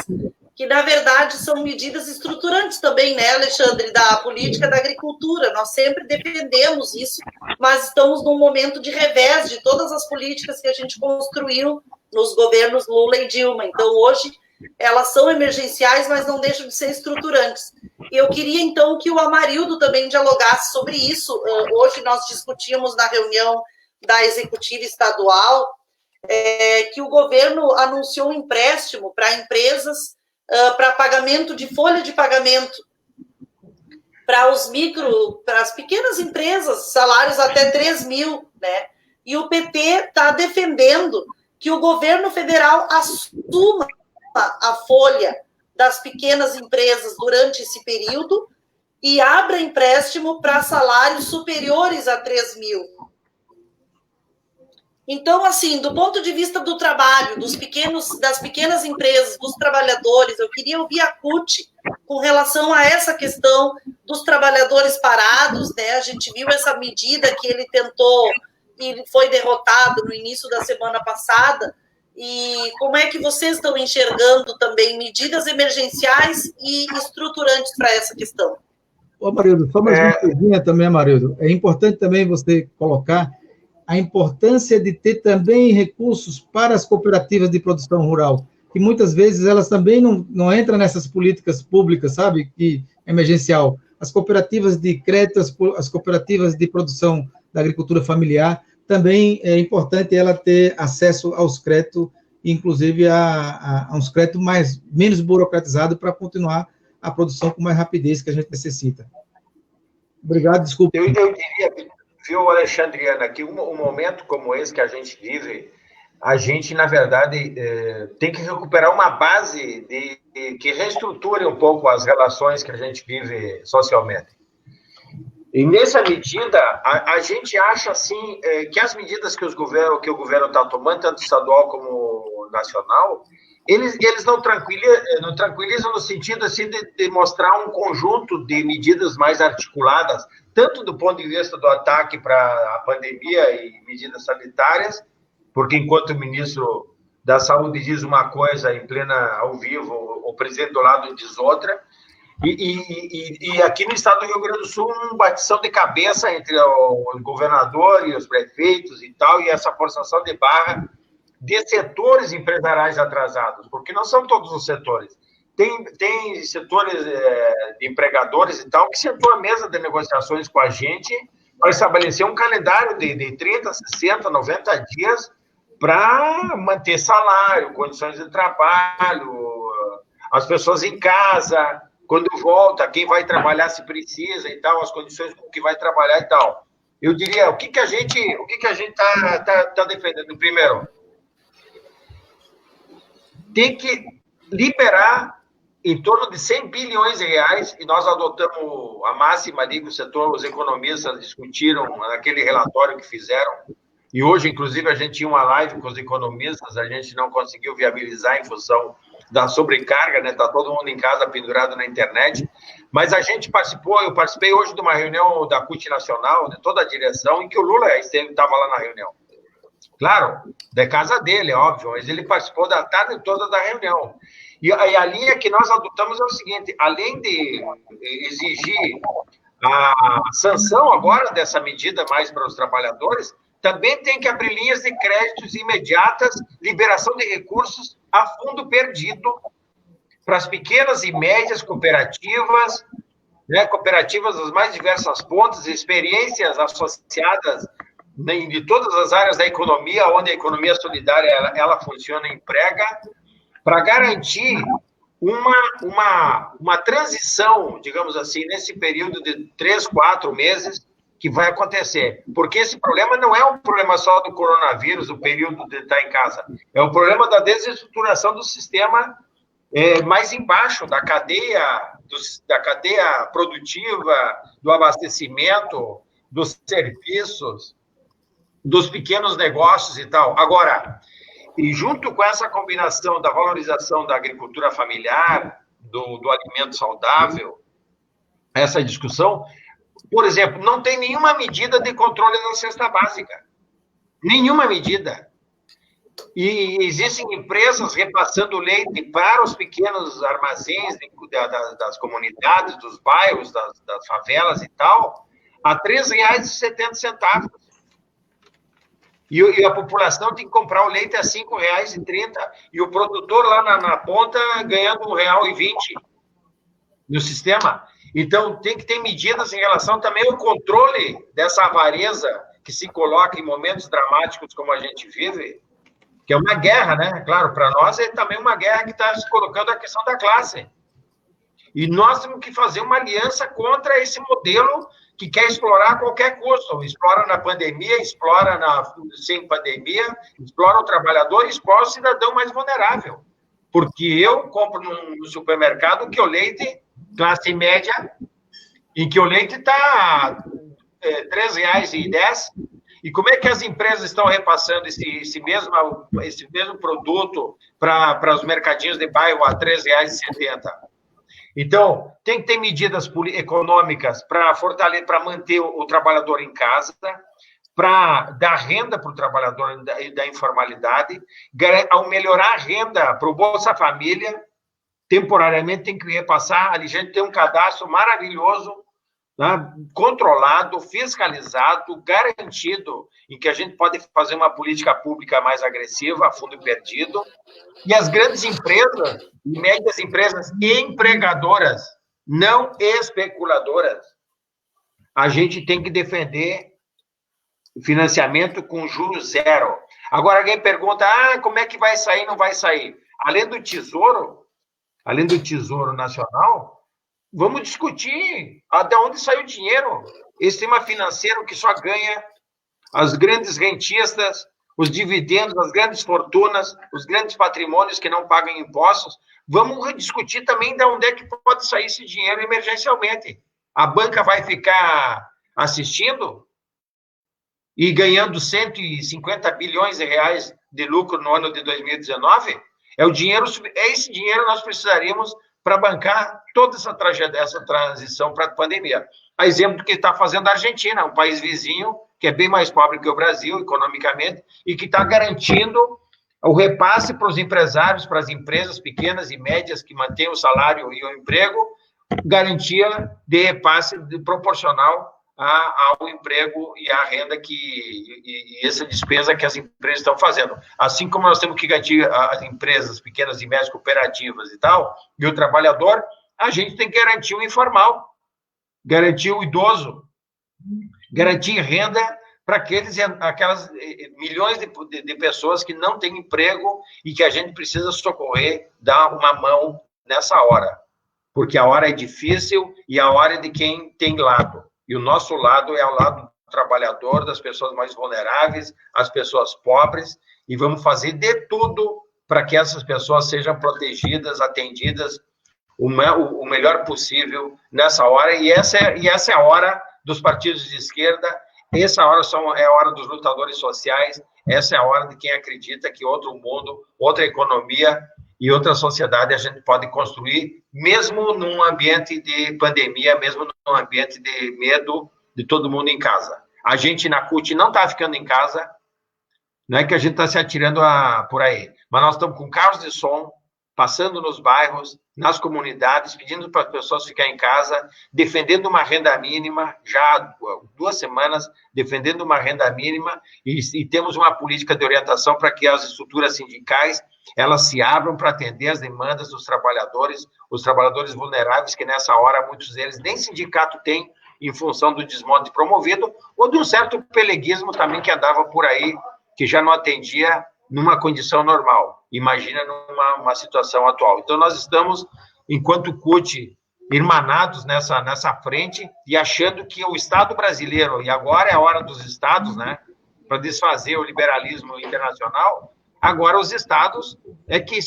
que, na verdade, são medidas estruturantes também, né, Alexandre, da política da agricultura. Nós sempre defendemos isso, mas estamos num momento de revés de todas as políticas que a gente construiu nos governos Lula e Dilma. Então, hoje, elas são emergenciais, mas não deixam de ser estruturantes. E eu queria, então, que o Amarildo também dialogasse sobre isso. Hoje nós discutimos na reunião da Executiva Estadual que o governo anunciou um empréstimo para empresas para pagamento de folha de pagamento para as pequenas empresas, salários até 3 mil, né? E o PT está defendendo que o governo federal assuma a folha das pequenas empresas durante esse período e abra empréstimo para salários superiores a 3 mil. Então, assim, do ponto de vista do trabalho, das pequenas empresas, dos trabalhadores, eu queria ouvir a CUT com relação a essa questão dos trabalhadores parados, né? A gente viu essa medida que ele tentou e foi derrotado no início da semana passada. E como é que vocês estão enxergando também medidas emergenciais e estruturantes para essa questão? Ô, Amarildo, só mais uma coisinha também, Amarildo. É importante também você colocar a importância de ter também recursos para as cooperativas de produção rural, que muitas vezes elas também não entram nessas políticas públicas, sabe, que emergencial. As cooperativas de crédito, as cooperativas de produção da agricultura familiar, também é importante ela ter acesso aos créditos, inclusive a uns créditos menos burocratizados para continuar a produção com mais rapidez que a gente necessita. Obrigado, desculpa. Eu diria, viu, Alexandre, Ana, que um momento como esse que a gente vive, a gente, na verdade, tem que recuperar uma base que reestruture um pouco as relações que a gente vive socialmente. E, nessa medida, a gente acha, assim, que as medidas que o governo está tomando, tanto estadual como nacional, eles não tranquilizam no sentido assim, de mostrar um conjunto de medidas mais articuladas, tanto do ponto de vista do ataque para a pandemia e medidas sanitárias, porque enquanto o ministro da Saúde diz uma coisa em plena ao vivo, o presidente do lado diz outra, e aqui no estado do Rio Grande do Sul, uma batição de cabeça entre o governador e os prefeitos e tal, e essa forçação de barra de setores empresariais atrasados, porque não são todos os setores. Tem setores de empregadores e tal que sentou à mesa de negociações com a gente para estabelecer um calendário de 30, 60, 90 dias para manter salário, condições de trabalho, as pessoas em casa, quando volta, quem vai trabalhar se precisa e tal, as condições com que vai trabalhar e tal. Eu diria, o que a gente tá defendendo? Primeiro, tem que liberar em torno de 100 bilhões de reais, e nós adotamos a máxima ali que o setor, os economistas discutiram naquele relatório que fizeram, e hoje, inclusive, a gente tinha uma live com os economistas, a gente não conseguiu viabilizar em função da sobrecarga, né? Está todo mundo em casa pendurado na internet, mas a gente participou, eu participei hoje de uma reunião da CUT Nacional, de toda a direção, em que o Lula estava lá na reunião. Claro, da casa dele, é óbvio, mas ele participou da tarde toda da reunião. E a linha que nós adotamos é o seguinte, além de exigir a sanção agora dessa medida mais para os trabalhadores, também tem que abrir linhas de créditos imediatas, liberação de recursos a fundo perdido para as pequenas e médias cooperativas, né, cooperativas das mais diversas pontas, experiências associadas de todas as áreas da economia, onde a economia solidária ela funciona e emprega, para garantir uma transição, digamos assim, nesse período de 3, 4 meses, que vai acontecer. Porque esse problema não é um problema só do coronavírus, o período de estar em casa. É o problema da desestruturação do sistema mais embaixo, da cadeia produtiva, do abastecimento, dos serviços, dos pequenos negócios e tal. Agora, e junto com essa combinação da valorização da agricultura familiar, do alimento saudável, essa discussão, por exemplo, não tem nenhuma medida de controle da cesta básica. Nenhuma medida. E existem empresas repassando leite para os pequenos armazéns das comunidades, dos bairros, das favelas e tal, a R$ 3,70. E a população tem que comprar o leite a R$ 5,30. E o produtor lá na ponta ganhando R$ 1,20 no sistema. Então, tem que ter medidas em relação também ao controle dessa avareza que se coloca em momentos dramáticos como a gente vive, que é uma guerra, né? Claro, para nós é também uma guerra que está se colocando a questão da classe. E nós temos que fazer uma aliança contra esse modelo que quer explorar a qualquer custo. Explora na pandemia, explora sem pandemia, explora o trabalhador, explora o cidadão mais vulnerável. Porque eu compro no supermercado que o leite, classe média, em que o leite está R$ 3,10. E como é que as empresas estão repassando esse mesmo produto para os mercadinhos de bairro a R$ 3,70? Então, tem que ter medidas econômicas para fortalecer, para manter o trabalhador em casa, para dar renda para o trabalhador da informalidade, ao melhorar a renda para o Bolsa Família, temporariamente tem que repassar, a gente tem um cadastro maravilhoso, né, controlado, fiscalizado, garantido, em que a gente pode fazer uma política pública mais agressiva, a fundo perdido, e as grandes empresas, e médias empresas empregadoras, não especuladoras, a gente tem que defender financiamento com juros zero. Agora alguém pergunta, como é que vai sair, não vai sair? Além do Tesouro Nacional, vamos discutir até onde sai o dinheiro. Esse sistema financeiro que só ganha as grandes rentistas, os dividendos, as grandes fortunas, os grandes patrimônios que não pagam impostos. Vamos discutir também de onde é que pode sair esse dinheiro emergencialmente. A banca vai ficar assistindo? e ganhando 150 bilhões de reais de lucro no ano de 2019, é esse dinheiro nós precisaríamos para bancar toda essa tragédia, essa transição para a pandemia. A exemplo do que está fazendo a Argentina, um país vizinho, que é bem mais pobre que o Brasil, economicamente, e que está garantindo o repasse para os empresários, para as empresas pequenas e médias que mantêm o salário e o emprego, garantia de repasse proporcional ao emprego e à renda e essa despesa que as empresas estão fazendo. Assim como nós temos que garantir as empresas pequenas e médias cooperativas e tal, e o trabalhador, a gente tem que garantir o informal, garantir o idoso, garantir renda para aquelas milhões de pessoas que não têm emprego e que a gente precisa socorrer, dar uma mão nessa hora. Porque a hora é difícil e a hora é de quem tem lado. E o nosso lado é o lado do trabalhador, das pessoas mais vulneráveis, as pessoas pobres, e vamos fazer de tudo para que essas pessoas sejam protegidas, atendidas o melhor possível nessa hora. E essa é a hora dos partidos de esquerda, essa hora é a hora dos lutadores sociais, essa é a hora de quem acredita que outro mundo, outra economia e outra sociedade a gente pode construir, mesmo num ambiente de pandemia, mesmo num ambiente de medo de todo mundo em casa. A gente na CUT não está ficando em casa, não é que a gente está se atirando por aí, mas nós estamos com carros de som, passando nos bairros, nas comunidades, pedindo para as pessoas ficarem em casa, defendendo uma renda mínima, já há 2 semanas, defendendo uma renda mínima, e temos uma política de orientação para que as estruturas sindicais elas se abram para atender as demandas dos trabalhadores, os trabalhadores vulneráveis, que nessa hora muitos deles nem sindicato têm, em função do desmonte promovido, ou de um certo peleguismo também que andava por aí, que já não atendia numa condição normal. Imagina numa situação atual. Então, nós estamos, enquanto CUT, irmanados nessa frente e achando que o Estado brasileiro, e agora é a hora dos Estados, né, para desfazer o liberalismo internacional, agora os Estados é que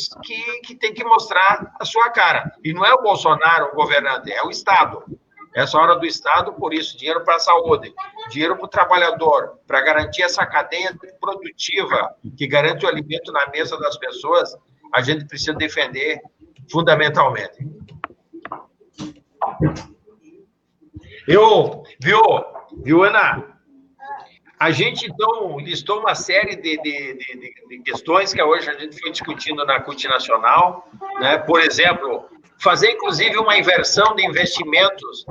tem que mostrar a sua cara. E não é o Bolsonaro o governante, é o Estado. Essa hora do Estado, por isso, dinheiro para a saúde, dinheiro para o trabalhador, para garantir essa cadeia produtiva que garante o alimento na mesa das pessoas, a gente precisa defender fundamentalmente. Viu, Ana? A gente, então, listou uma série de questões que hoje a gente foi discutindo na CUT Nacional, né? Por exemplo, fazer, inclusive, uma inversão de investimentos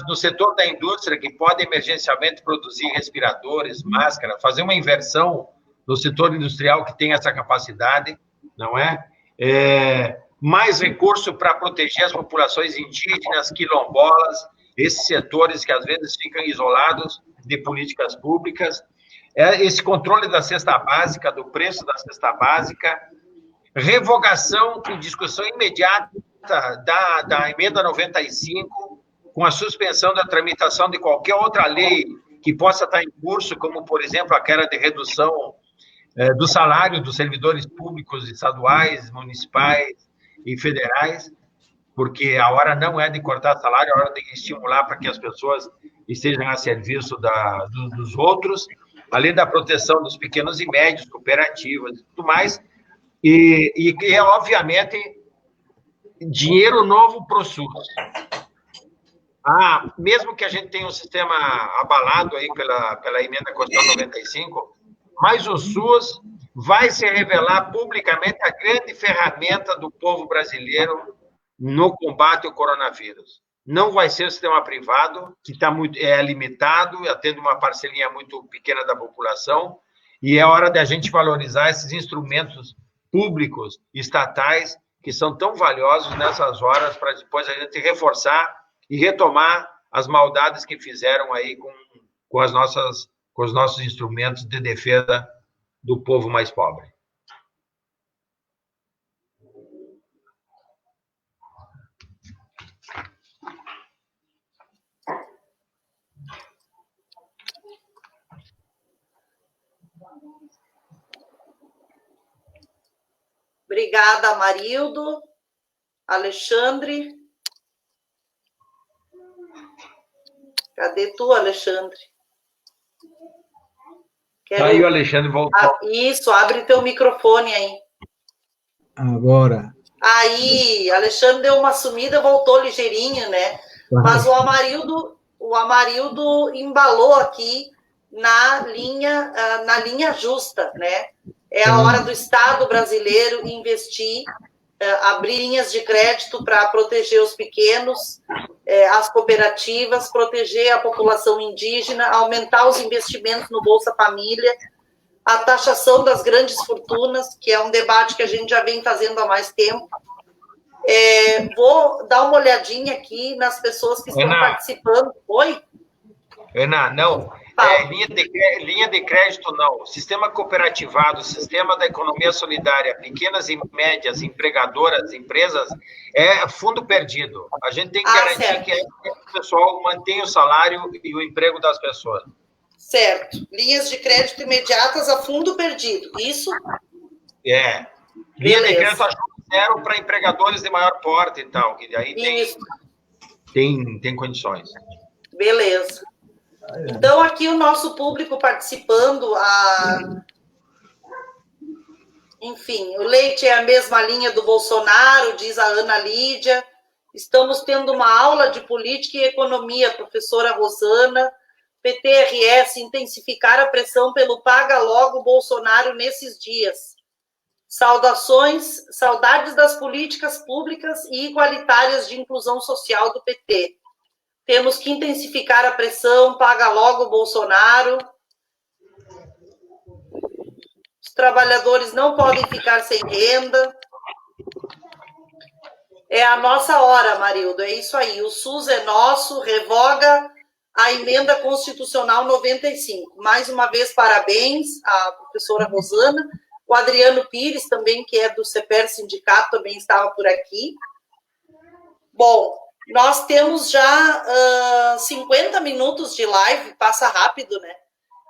no setor da indústria, que pode emergencialmente produzir respiradores, máscara, fazer uma inversão no setor industrial que tem essa capacidade, não é? Mais recurso para proteger as populações indígenas, quilombolas, esses setores que às vezes ficam isolados de políticas públicas, esse controle da cesta básica, do preço da cesta básica, revogação e discussão imediata da emenda 95, com a suspensão da tramitação de qualquer outra lei que possa estar em curso, como, por exemplo, aquela de redução do salário dos servidores públicos estaduais, municipais e federais, porque a hora não é de cortar salário, a hora de estimular para que as pessoas estejam a serviço dos outros, além da proteção dos pequenos e médios, cooperativas e tudo mais, e obviamente, dinheiro novo para o SUS. Mesmo que a gente tenha um sistema abalado aí pela emenda Constitucional 95, mas o SUS vai se revelar publicamente a grande ferramenta do povo brasileiro no combate ao coronavírus. Não vai ser o sistema privado, que é limitado, atende uma parcelinha muito pequena da população, e é hora de a gente valorizar esses instrumentos públicos, estatais, que são tão valiosos nessas horas, para depois a gente reforçar e retomar as maldades que fizeram aí com os nossos instrumentos de defesa do povo mais pobre. Obrigada, Amarildo. Alexandre. Cadê tu, Alexandre? Aí o Alexandre voltou. Isso, abre teu microfone aí. Agora. Aí, Alexandre deu uma sumida, voltou ligeirinho, né? Mas o Amarildo embalou aqui na linha justa, né? É a hora do Estado brasileiro investir, abrir linhas de crédito para proteger os pequenos, as cooperativas, proteger a população indígena, aumentar os investimentos no Bolsa Família, a taxação das grandes fortunas, que é um debate que a gente já vem fazendo há mais tempo. Vou dar uma olhadinha aqui nas pessoas que estão participando. Oi? Ana, não. Linha de crédito, não. Sistema cooperativado, sistema da economia solidária, pequenas e médias, empregadoras, empresas, é fundo perdido. A gente tem que garantir certo. que o pessoal mantenha o salário e o emprego das pessoas. Certo. Linhas de crédito imediatas a fundo perdido. Isso? Linha de crédito ajuda zero para empregadores de maior porte e tal. E aí tem condições. Beleza. Então, aqui o nosso público participando, enfim, o leite é a mesma linha do Bolsonaro, diz a Ana Lídia. Estamos tendo uma aula de política e economia, professora Rosana. PTRS, intensificar a pressão pelo paga logo Bolsonaro nesses dias. Saudações, saudades das políticas públicas e igualitárias de inclusão social do PT. Temos que intensificar a pressão, paga logo Bolsonaro. Os trabalhadores não podem ficar sem renda. É a nossa hora, Marildo, é isso aí. O SUS é nosso, revoga a emenda constitucional 95. Mais uma vez, parabéns à professora Rosana. O Adriano Pires, também, que é do CEPER Sindicato, também estava por aqui. Bom, nós temos já 50 minutos de live, passa rápido, né?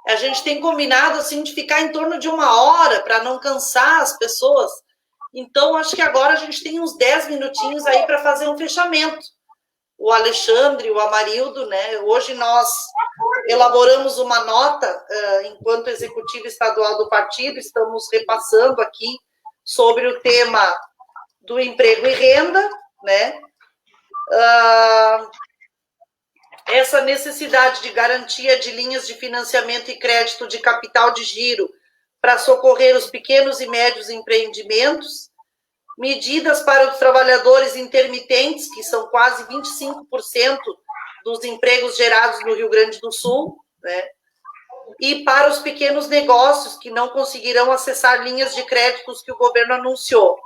A gente tem combinado, assim, de ficar em torno de 1 hora, para não cansar as pessoas. Então, acho que agora a gente tem uns 10 minutinhos aí para fazer um fechamento. O Alexandre, o Amarildo, né? Hoje nós elaboramos uma nota, enquanto executivo estadual do partido, estamos repassando aqui sobre o tema do emprego e renda, né? Essa necessidade de garantia de linhas de financiamento e crédito de capital de giro para socorrer os pequenos e médios empreendimentos, medidas para os trabalhadores intermitentes, que são quase 25% dos empregos gerados no Rio Grande do Sul, né? E para os pequenos negócios que não conseguirão acessar linhas de créditos que o governo anunciou.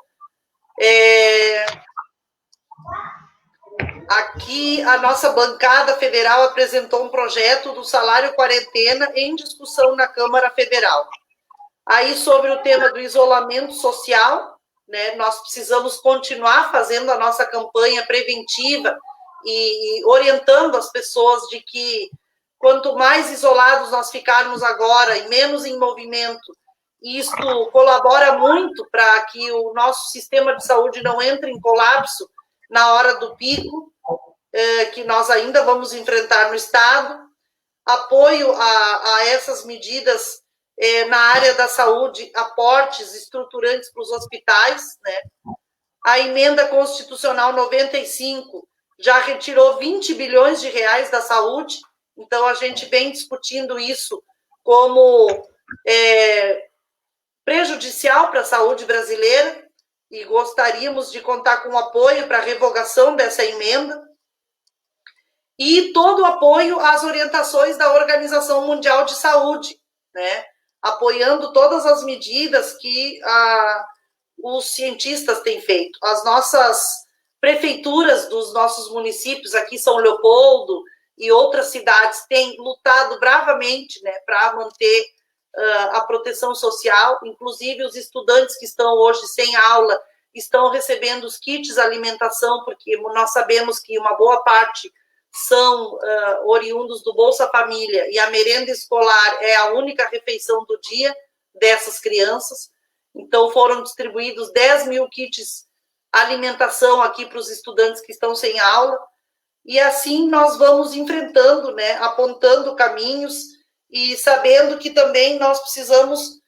Aqui, a nossa bancada federal apresentou um projeto do salário quarentena em discussão na Câmara Federal. Aí, sobre o tema do isolamento social, né, nós precisamos continuar fazendo a nossa campanha preventiva e orientando as pessoas de que quanto mais isolados nós ficarmos agora e menos em movimento, isto colabora muito para que o nosso sistema de saúde não entre em colapso na hora do pico, que nós ainda vamos enfrentar no Estado. Apoio a essas medidas na área da saúde, aportes estruturantes para os hospitais, né? A emenda constitucional 95 já retirou 20 bilhões de reais da saúde, então a gente vem discutindo isso como prejudicial para a saúde brasileira e gostaríamos de contar com apoio para a revogação dessa emenda e todo o apoio às orientações da Organização Mundial de Saúde, né? Apoiando todas as medidas que os cientistas têm feito. As nossas prefeituras dos nossos municípios, aqui São Leopoldo e outras cidades, têm lutado bravamente, né, para manter a proteção social. Inclusive, os estudantes que estão hoje sem aula estão recebendo os kits de alimentação, porque nós sabemos que uma boa parte são oriundos do Bolsa Família, e a merenda escolar é a única refeição do dia dessas crianças. Então, foram distribuídos 10 mil kits alimentação aqui para os estudantes que estão sem aula, e assim nós vamos enfrentando, né, apontando caminhos e sabendo que também nós precisamos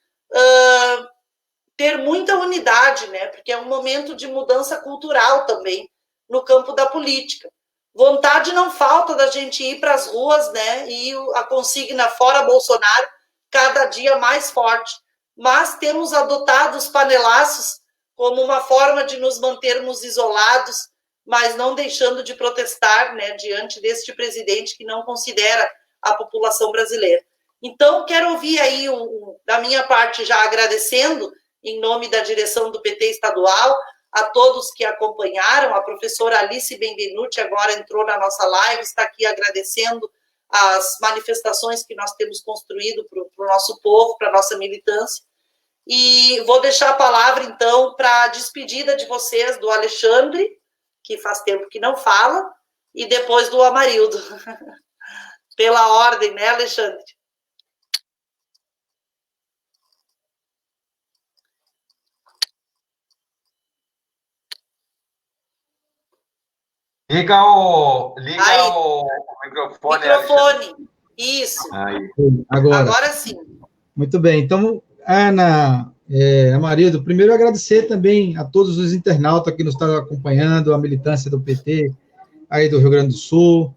ter muita unidade, né? Porque é um momento de mudança cultural também no campo da política. Vontade não falta da gente ir para as ruas, né? E a consigna fora Bolsonaro cada dia mais forte. Mas temos adotado os panelaços como uma forma de nos mantermos isolados, mas não deixando de protestar, né, diante deste presidente que não considera a população brasileira. Então, quero ouvir aí, da minha parte, já agradecendo, em nome da direção do PT estadual, a todos que acompanharam. A professora Alice Benvenuti agora entrou na nossa live, está aqui agradecendo as manifestações que nós temos construído para o nosso povo, para a nossa militância. E vou deixar a palavra, então, para a despedida de vocês, do Alexandre, que faz tempo que não fala, e depois do Amarildo. Pela ordem, né, Alexandre? Liga o microfone. Microfone, isso. Aí. Agora Sim. Muito bem, então, Ana, Amarildo, primeiro agradecer também a todos os internautas que nos estão acompanhando, a militância do PT aí do Rio Grande do Sul,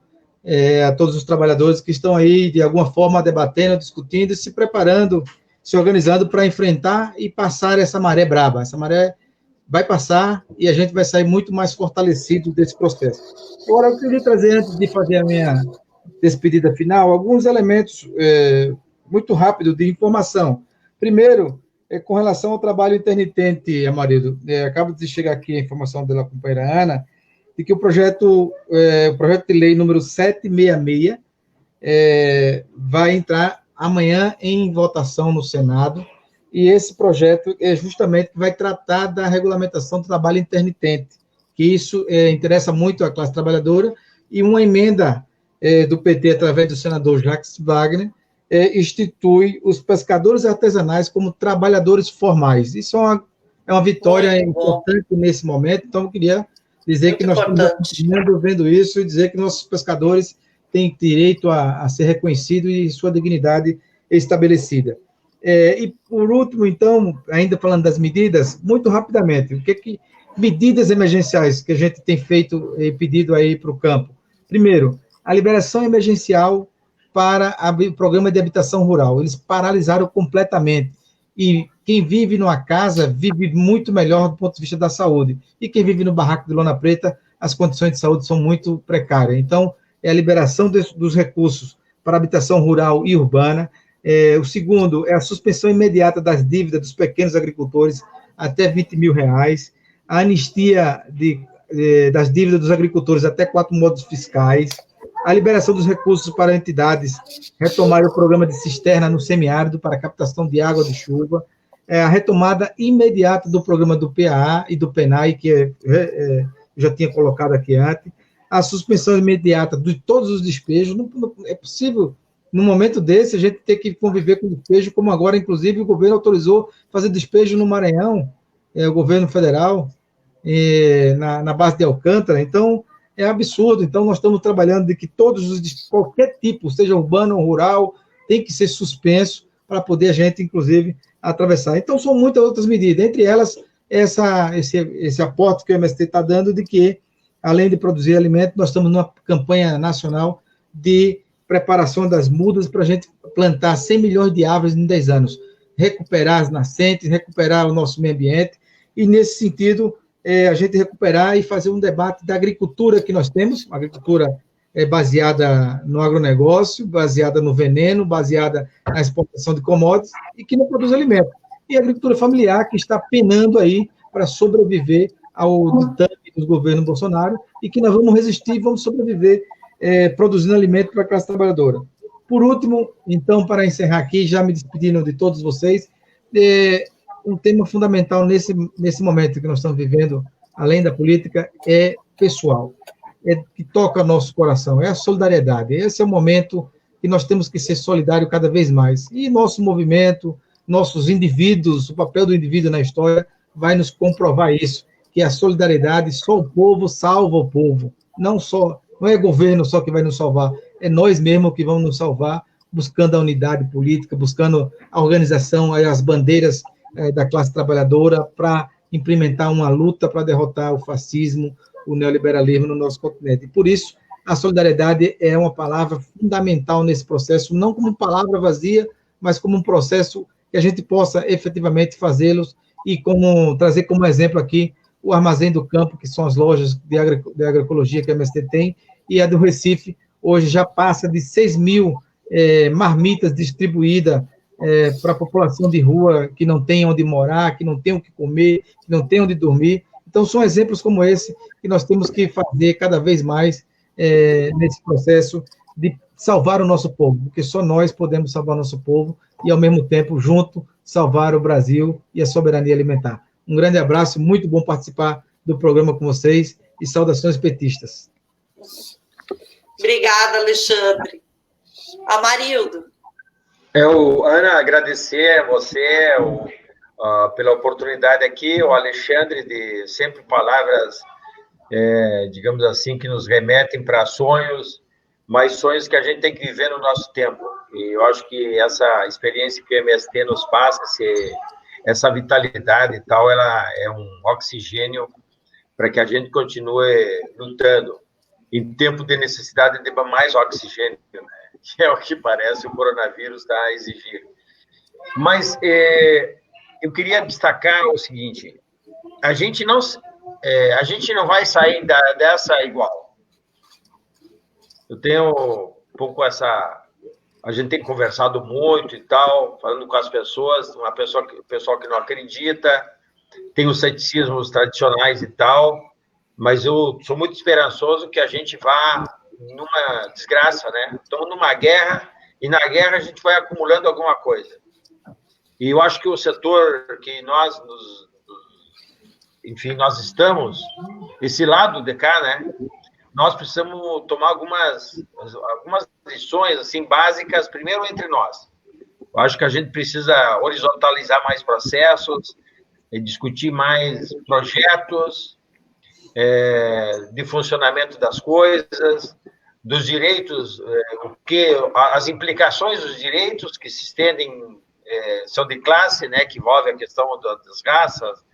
a todos os trabalhadores que estão aí, de alguma forma, debatendo, discutindo, se preparando, se organizando para enfrentar e passar essa maré braba. Essa maré vai passar e a gente vai sair muito mais fortalecido desse processo. Agora, eu queria trazer, antes de fazer a minha despedida final, alguns elementos muito rápidos de informação. Primeiro, com relação ao trabalho intermitente, Amarildo, acaba de chegar aqui a informação da companheira Ana, de que o projeto de lei número 766 vai entrar amanhã em votação no Senado, e esse projeto justamente vai tratar da regulamentação do trabalho intermitente, que isso interessa muito à classe trabalhadora, e uma emenda do PT, através do senador Jacques Wagner, institui os pescadores artesanais como trabalhadores formais. Isso é uma vitória importante nesse momento, então eu queria dizer que nós estamos vendo isso e dizer que nossos pescadores têm direito a ser reconhecidos e sua dignidade estabelecida. E, por último, então, ainda falando das medidas, muito rapidamente, medidas emergenciais que a gente tem feito e pedido aí para o campo? Primeiro, a liberação emergencial para o programa de habitação rural. Eles paralisaram completamente. E quem vive numa casa vive muito melhor do ponto de vista da saúde. E quem vive no barraco de lona preta, as condições de saúde são muito precárias. Então, é a liberação dos recursos para habitação rural e urbana. O segundo é a suspensão imediata das dívidas dos pequenos agricultores até R$20 mil, a anistia das dívidas dos agricultores até 4 modos fiscais, a liberação dos recursos para entidades retomarem o programa de cisterna no semiárido para captação de água de chuva, a retomada imediata do programa do PAA e do PENAI, que eu já tinha colocado aqui antes, a suspensão imediata de todos os despejos. Não é possível, no momento desse, a gente ter que conviver com despejo, como agora, inclusive, o governo autorizou fazer despejo no Maranhão, o governo federal, na base de Alcântara. Então, é absurdo. Então, nós estamos trabalhando de que qualquer tipo, seja urbano ou rural, tem que ser suspenso para poder a gente, inclusive, atravessar. Então, são muitas outras medidas, entre elas, esse aporte que o MST está dando de que, além de produzir alimento, nós estamos numa campanha nacional de preparação das mudas para a gente plantar 100 milhões de árvores em 10 anos, recuperar as nascentes, recuperar o nosso meio ambiente, e, nesse sentido, a gente recuperar e fazer um debate da agricultura que nós temos, uma agricultura baseada no agronegócio, baseada no veneno, baseada na exportação de commodities e que não produz alimento. E a agricultura familiar, que está penando aí para sobreviver ao ditame do governo Bolsonaro, e que nós vamos resistir e vamos sobreviver produzindo alimento para a classe trabalhadora. Por último, então, para encerrar aqui, já me despedindo de todos vocês, um tema fundamental nesse momento que nós estamos vivendo, além da política, é pessoal, que toca nosso coração, é a solidariedade. Esse é o momento que nós temos que ser solidários cada vez mais. E nosso movimento, nossos indivíduos, o papel do indivíduo na história vai nos comprovar isso, que a solidariedade, só o povo salva o povo. Não é governo só que vai nos salvar, é nós mesmos que vamos nos salvar buscando a unidade política, buscando a organização, as bandeiras da classe trabalhadora para implementar uma luta para derrotar o fascismo, o neoliberalismo no nosso continente. E por isso, a solidariedade é uma palavra fundamental nesse processo, não como palavra vazia, mas como um processo que a gente possa efetivamente fazê-los e trazer como exemplo aqui o Armazém do Campo, que são as lojas de agroecologia que a MST tem, e a do Recife, hoje já passa de 6 mil marmitas distribuídas para a população de rua que não tem onde morar, que não tem o que comer, que não tem onde dormir. Então, são exemplos como esse que nós temos que fazer cada vez mais nesse processo de salvar o nosso povo, porque só nós podemos salvar o nosso povo e, ao mesmo tempo, junto, salvar o Brasil e a soberania alimentar. Um grande abraço, muito bom participar do programa com vocês e saudações petistas. Obrigada, Alexandre. Amarildo. Ana, agradecer a você pela oportunidade aqui, o Alexandre, de sempre palavras, digamos assim, que nos remetem para sonhos, mas sonhos que a gente tem que viver no nosso tempo. E eu acho que essa experiência que o MST nos passa, essa vitalidade e tal, ela é um oxigênio para que a gente continue lutando. Em tempo de necessidade de mais oxigênio, né? Que é o que parece o coronavírus está a exigir. Mas eu queria destacar o seguinte: a gente não vai sair dessa igual. Eu tenho um pouco a gente tem conversado muito e tal, falando com as pessoas, o pessoal que não acredita, tem os ceticismos tradicionais e tal, mas eu sou muito esperançoso que a gente vá numa desgraça, né? Estamos numa guerra, e na guerra a gente vai acumulando alguma coisa. E eu acho que o setor que nós estamos, esse lado de cá, né? Nós precisamos tomar algumas lições, assim, básicas, primeiro entre nós. Eu acho que a gente precisa horizontalizar mais processos, discutir mais projetos, de funcionamento das coisas, dos direitos, as implicações dos direitos que se estendem, são de classe, né, que envolve a questão das raças,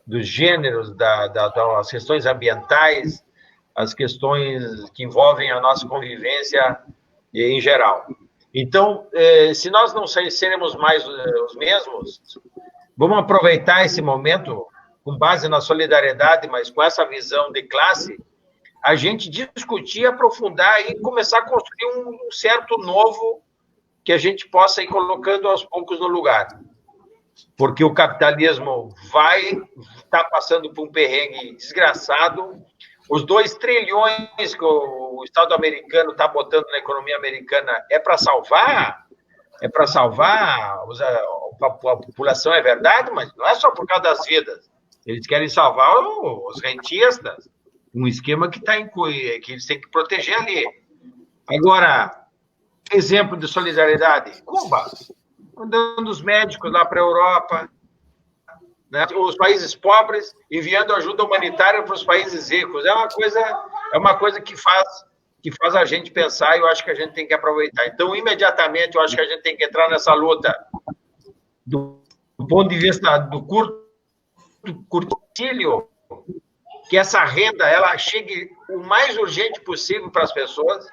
dos gêneros, das questões ambientais, as questões que envolvem a nossa convivência em geral. Então, se nós não seremos mais os mesmos, vamos aproveitar esse momento com base na solidariedade, mas com essa visão de classe, a gente discutir, aprofundar e começar a construir um certo novo que a gente possa ir colocando aos poucos no lugar. Porque o capitalismo vai estar passando por um perrengue desgraçado. Os 2 trilhões que o Estado americano está botando na economia americana é para salvar a população, é verdade, mas não é só por causa das vidas. Eles querem salvar os rentistas, um esquema que eles têm que proteger ali. Agora, exemplo de solidariedade, Cuba, mandando os médicos lá para a Europa, né? Os países pobres enviando ajuda humanitária para os países ricos. É uma coisa que faz a gente pensar, e eu acho que a gente tem que aproveitar. Então, imediatamente, eu acho que a gente tem que entrar nessa luta do ponto de vista do curtilho, que essa renda ela chegue o mais urgente possível para as pessoas,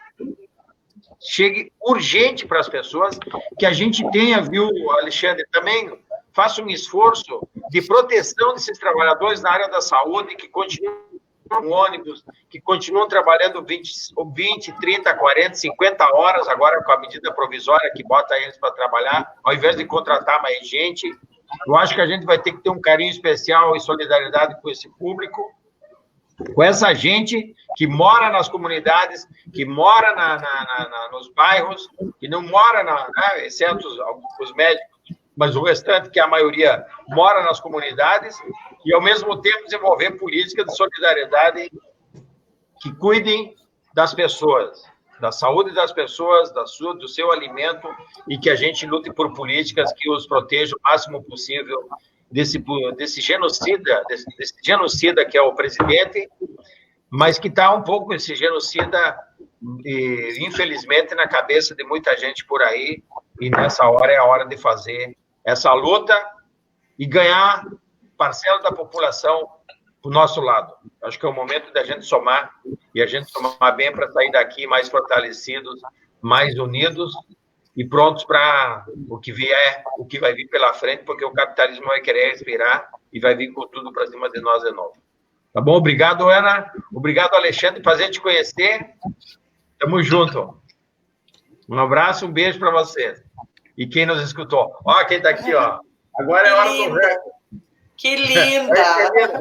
chegue urgente para as pessoas, que a gente tenha, viu, Alexandre, também faça um esforço de proteção desses trabalhadores na área da saúde, que continuam no ônibus, que continuam trabalhando 20, 30, 40, 50 horas, agora com a medida provisória que bota eles para trabalhar, ao invés de contratar mais gente. Eu acho que a gente vai ter que ter um carinho especial e solidariedade com esse público, com essa gente que mora nas comunidades, que mora nos bairros, que não mora, exceto os médicos, mas o restante, que a maioria mora nas comunidades, e, ao mesmo tempo, desenvolver políticas de solidariedade que cuidem das pessoas, da saúde das pessoas, do seu alimento, e que a gente lute por políticas que os protejam o máximo possível desse genocida que é o presidente, mas que está um pouco, esse genocida, infelizmente, na cabeça de muita gente por aí, e nessa hora é a hora de fazer essa luta e ganhar parcela da população do nosso lado. Acho que é o momento da gente somar, e a gente somar bem para sair daqui mais fortalecidos, mais unidos e prontos para o que vier, o que vai vir pela frente, porque o capitalismo vai querer respirar e vai vir com tudo para cima de nós de novo. Tá bom? Obrigado, Ana. Obrigado, Alexandre. Prazer te conhecer. Tamo junto. Um abraço, um beijo para vocês. E quem nos escutou. Ó, quem está aqui, ó. Agora é hora do verbo. Que linda!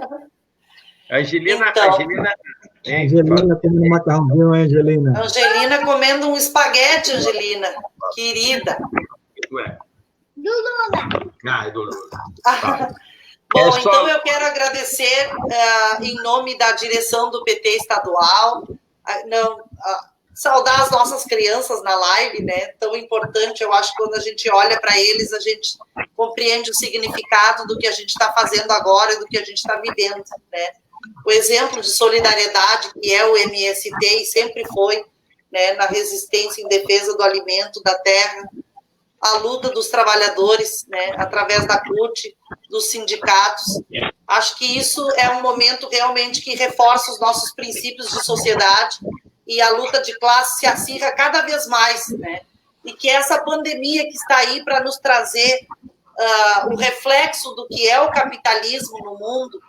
Angelina, então, Angelina comendo um macarrãozinho, hein, Angelina? Angelina comendo um espaguete, Angelina. Querida. Do Lula. É do Lula. Bom, então eu quero agradecer em nome da direção do PT estadual, saudar as nossas crianças na live, né? Tão importante, eu acho que quando a gente olha para eles, a gente compreende o significado do que a gente está fazendo agora e do que a gente está vivendo, né? O exemplo de solidariedade que é o MST e sempre foi, né, na resistência em defesa do alimento, da terra, a luta dos trabalhadores, né, através da CUT, dos sindicatos. Acho que isso é um momento realmente que reforça os nossos princípios de sociedade e a luta de classe se acirra cada vez mais, né? E que essa pandemia que está aí para nos trazer o reflexo do que é o capitalismo no mundo,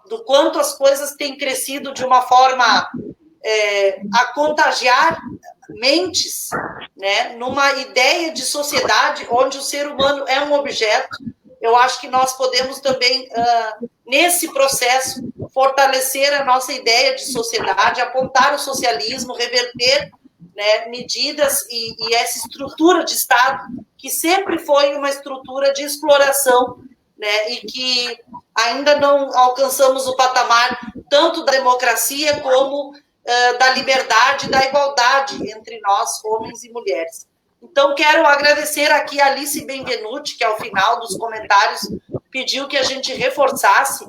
do quanto as coisas têm crescido de uma forma a contagiar mentes, né, numa ideia de sociedade onde o ser humano é um objeto. Eu acho que nós podemos também, nesse processo, fortalecer a nossa ideia de sociedade, apontar o socialismo, reverter, né, medidas e essa estrutura de Estado, que sempre foi uma estrutura de exploração, né, e que ainda não alcançamos o patamar tanto da democracia como da liberdade, da igualdade entre nós, homens e mulheres. Então, quero agradecer aqui a Alice Benvenuti, que ao final dos comentários pediu que a gente reforçasse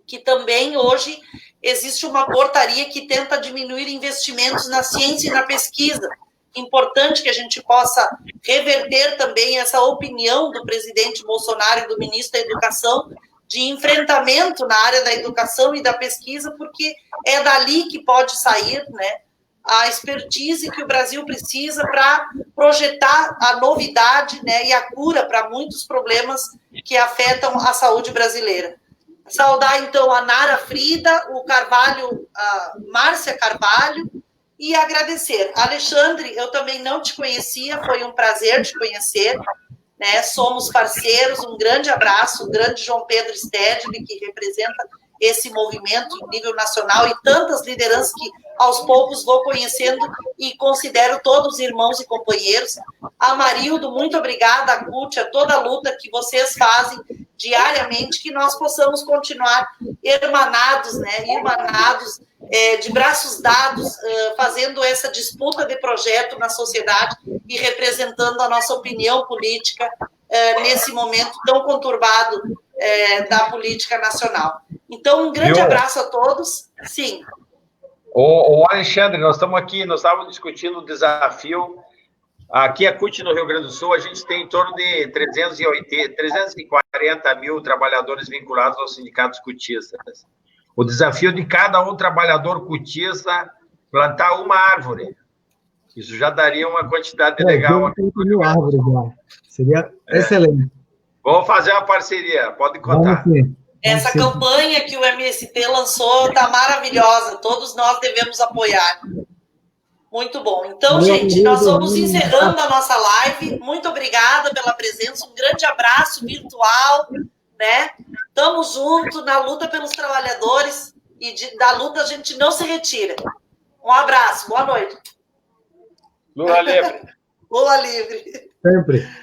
que também hoje existe uma portaria que tenta diminuir investimentos na ciência e na pesquisa. Importante que a gente possa reverter também essa opinião do presidente Bolsonaro e do ministro da Educação de enfrentamento na área da educação e da pesquisa, porque é dali que pode sair, né, a expertise que o Brasil precisa para projetar a novidade, né, e a cura para muitos problemas que afetam a saúde brasileira. Saudar, então, a Nara Frida, o Carvalho, a Márcia Carvalho, e agradecer. Alexandre, eu também não te conhecia, foi um prazer te conhecer, né? Somos parceiros, um grande abraço, o grande João Pedro Stedley, que representa esse movimento em nível nacional e tantas lideranças que aos poucos vou conhecendo e considero todos irmãos e companheiros. A Marildo, muito obrigada, a CUT, a toda a luta que vocês fazem diariamente, que nós possamos continuar irmanados, né? Irmanados, de braços dados, fazendo essa disputa de projeto na sociedade e representando a nossa opinião política nesse momento tão conturbado da política nacional. Então, um grande abraço a todos. Sim. Ô Alexandre, nós estávamos discutindo o desafio. Aqui, a CUT no Rio Grande do Sul, a gente tem em torno de 340 mil trabalhadores vinculados aos sindicatos cutistas. O desafio de cada um trabalhador cutista plantar uma árvore. Isso já daria uma quantidade legal. Mil árvores lá. Seria excelente. Vamos fazer uma parceria, pode contar. Essa campanha que o MST lançou está maravilhosa. Todos nós devemos apoiar. Muito bom. Então, gente, nós vamos encerrando a nossa live. Muito obrigada pela presença. Um grande abraço virtual, né? Estamos juntos na luta pelos trabalhadores e da luta a gente não se retira. Um abraço. Boa noite. Lula livre. Lula livre. Sempre.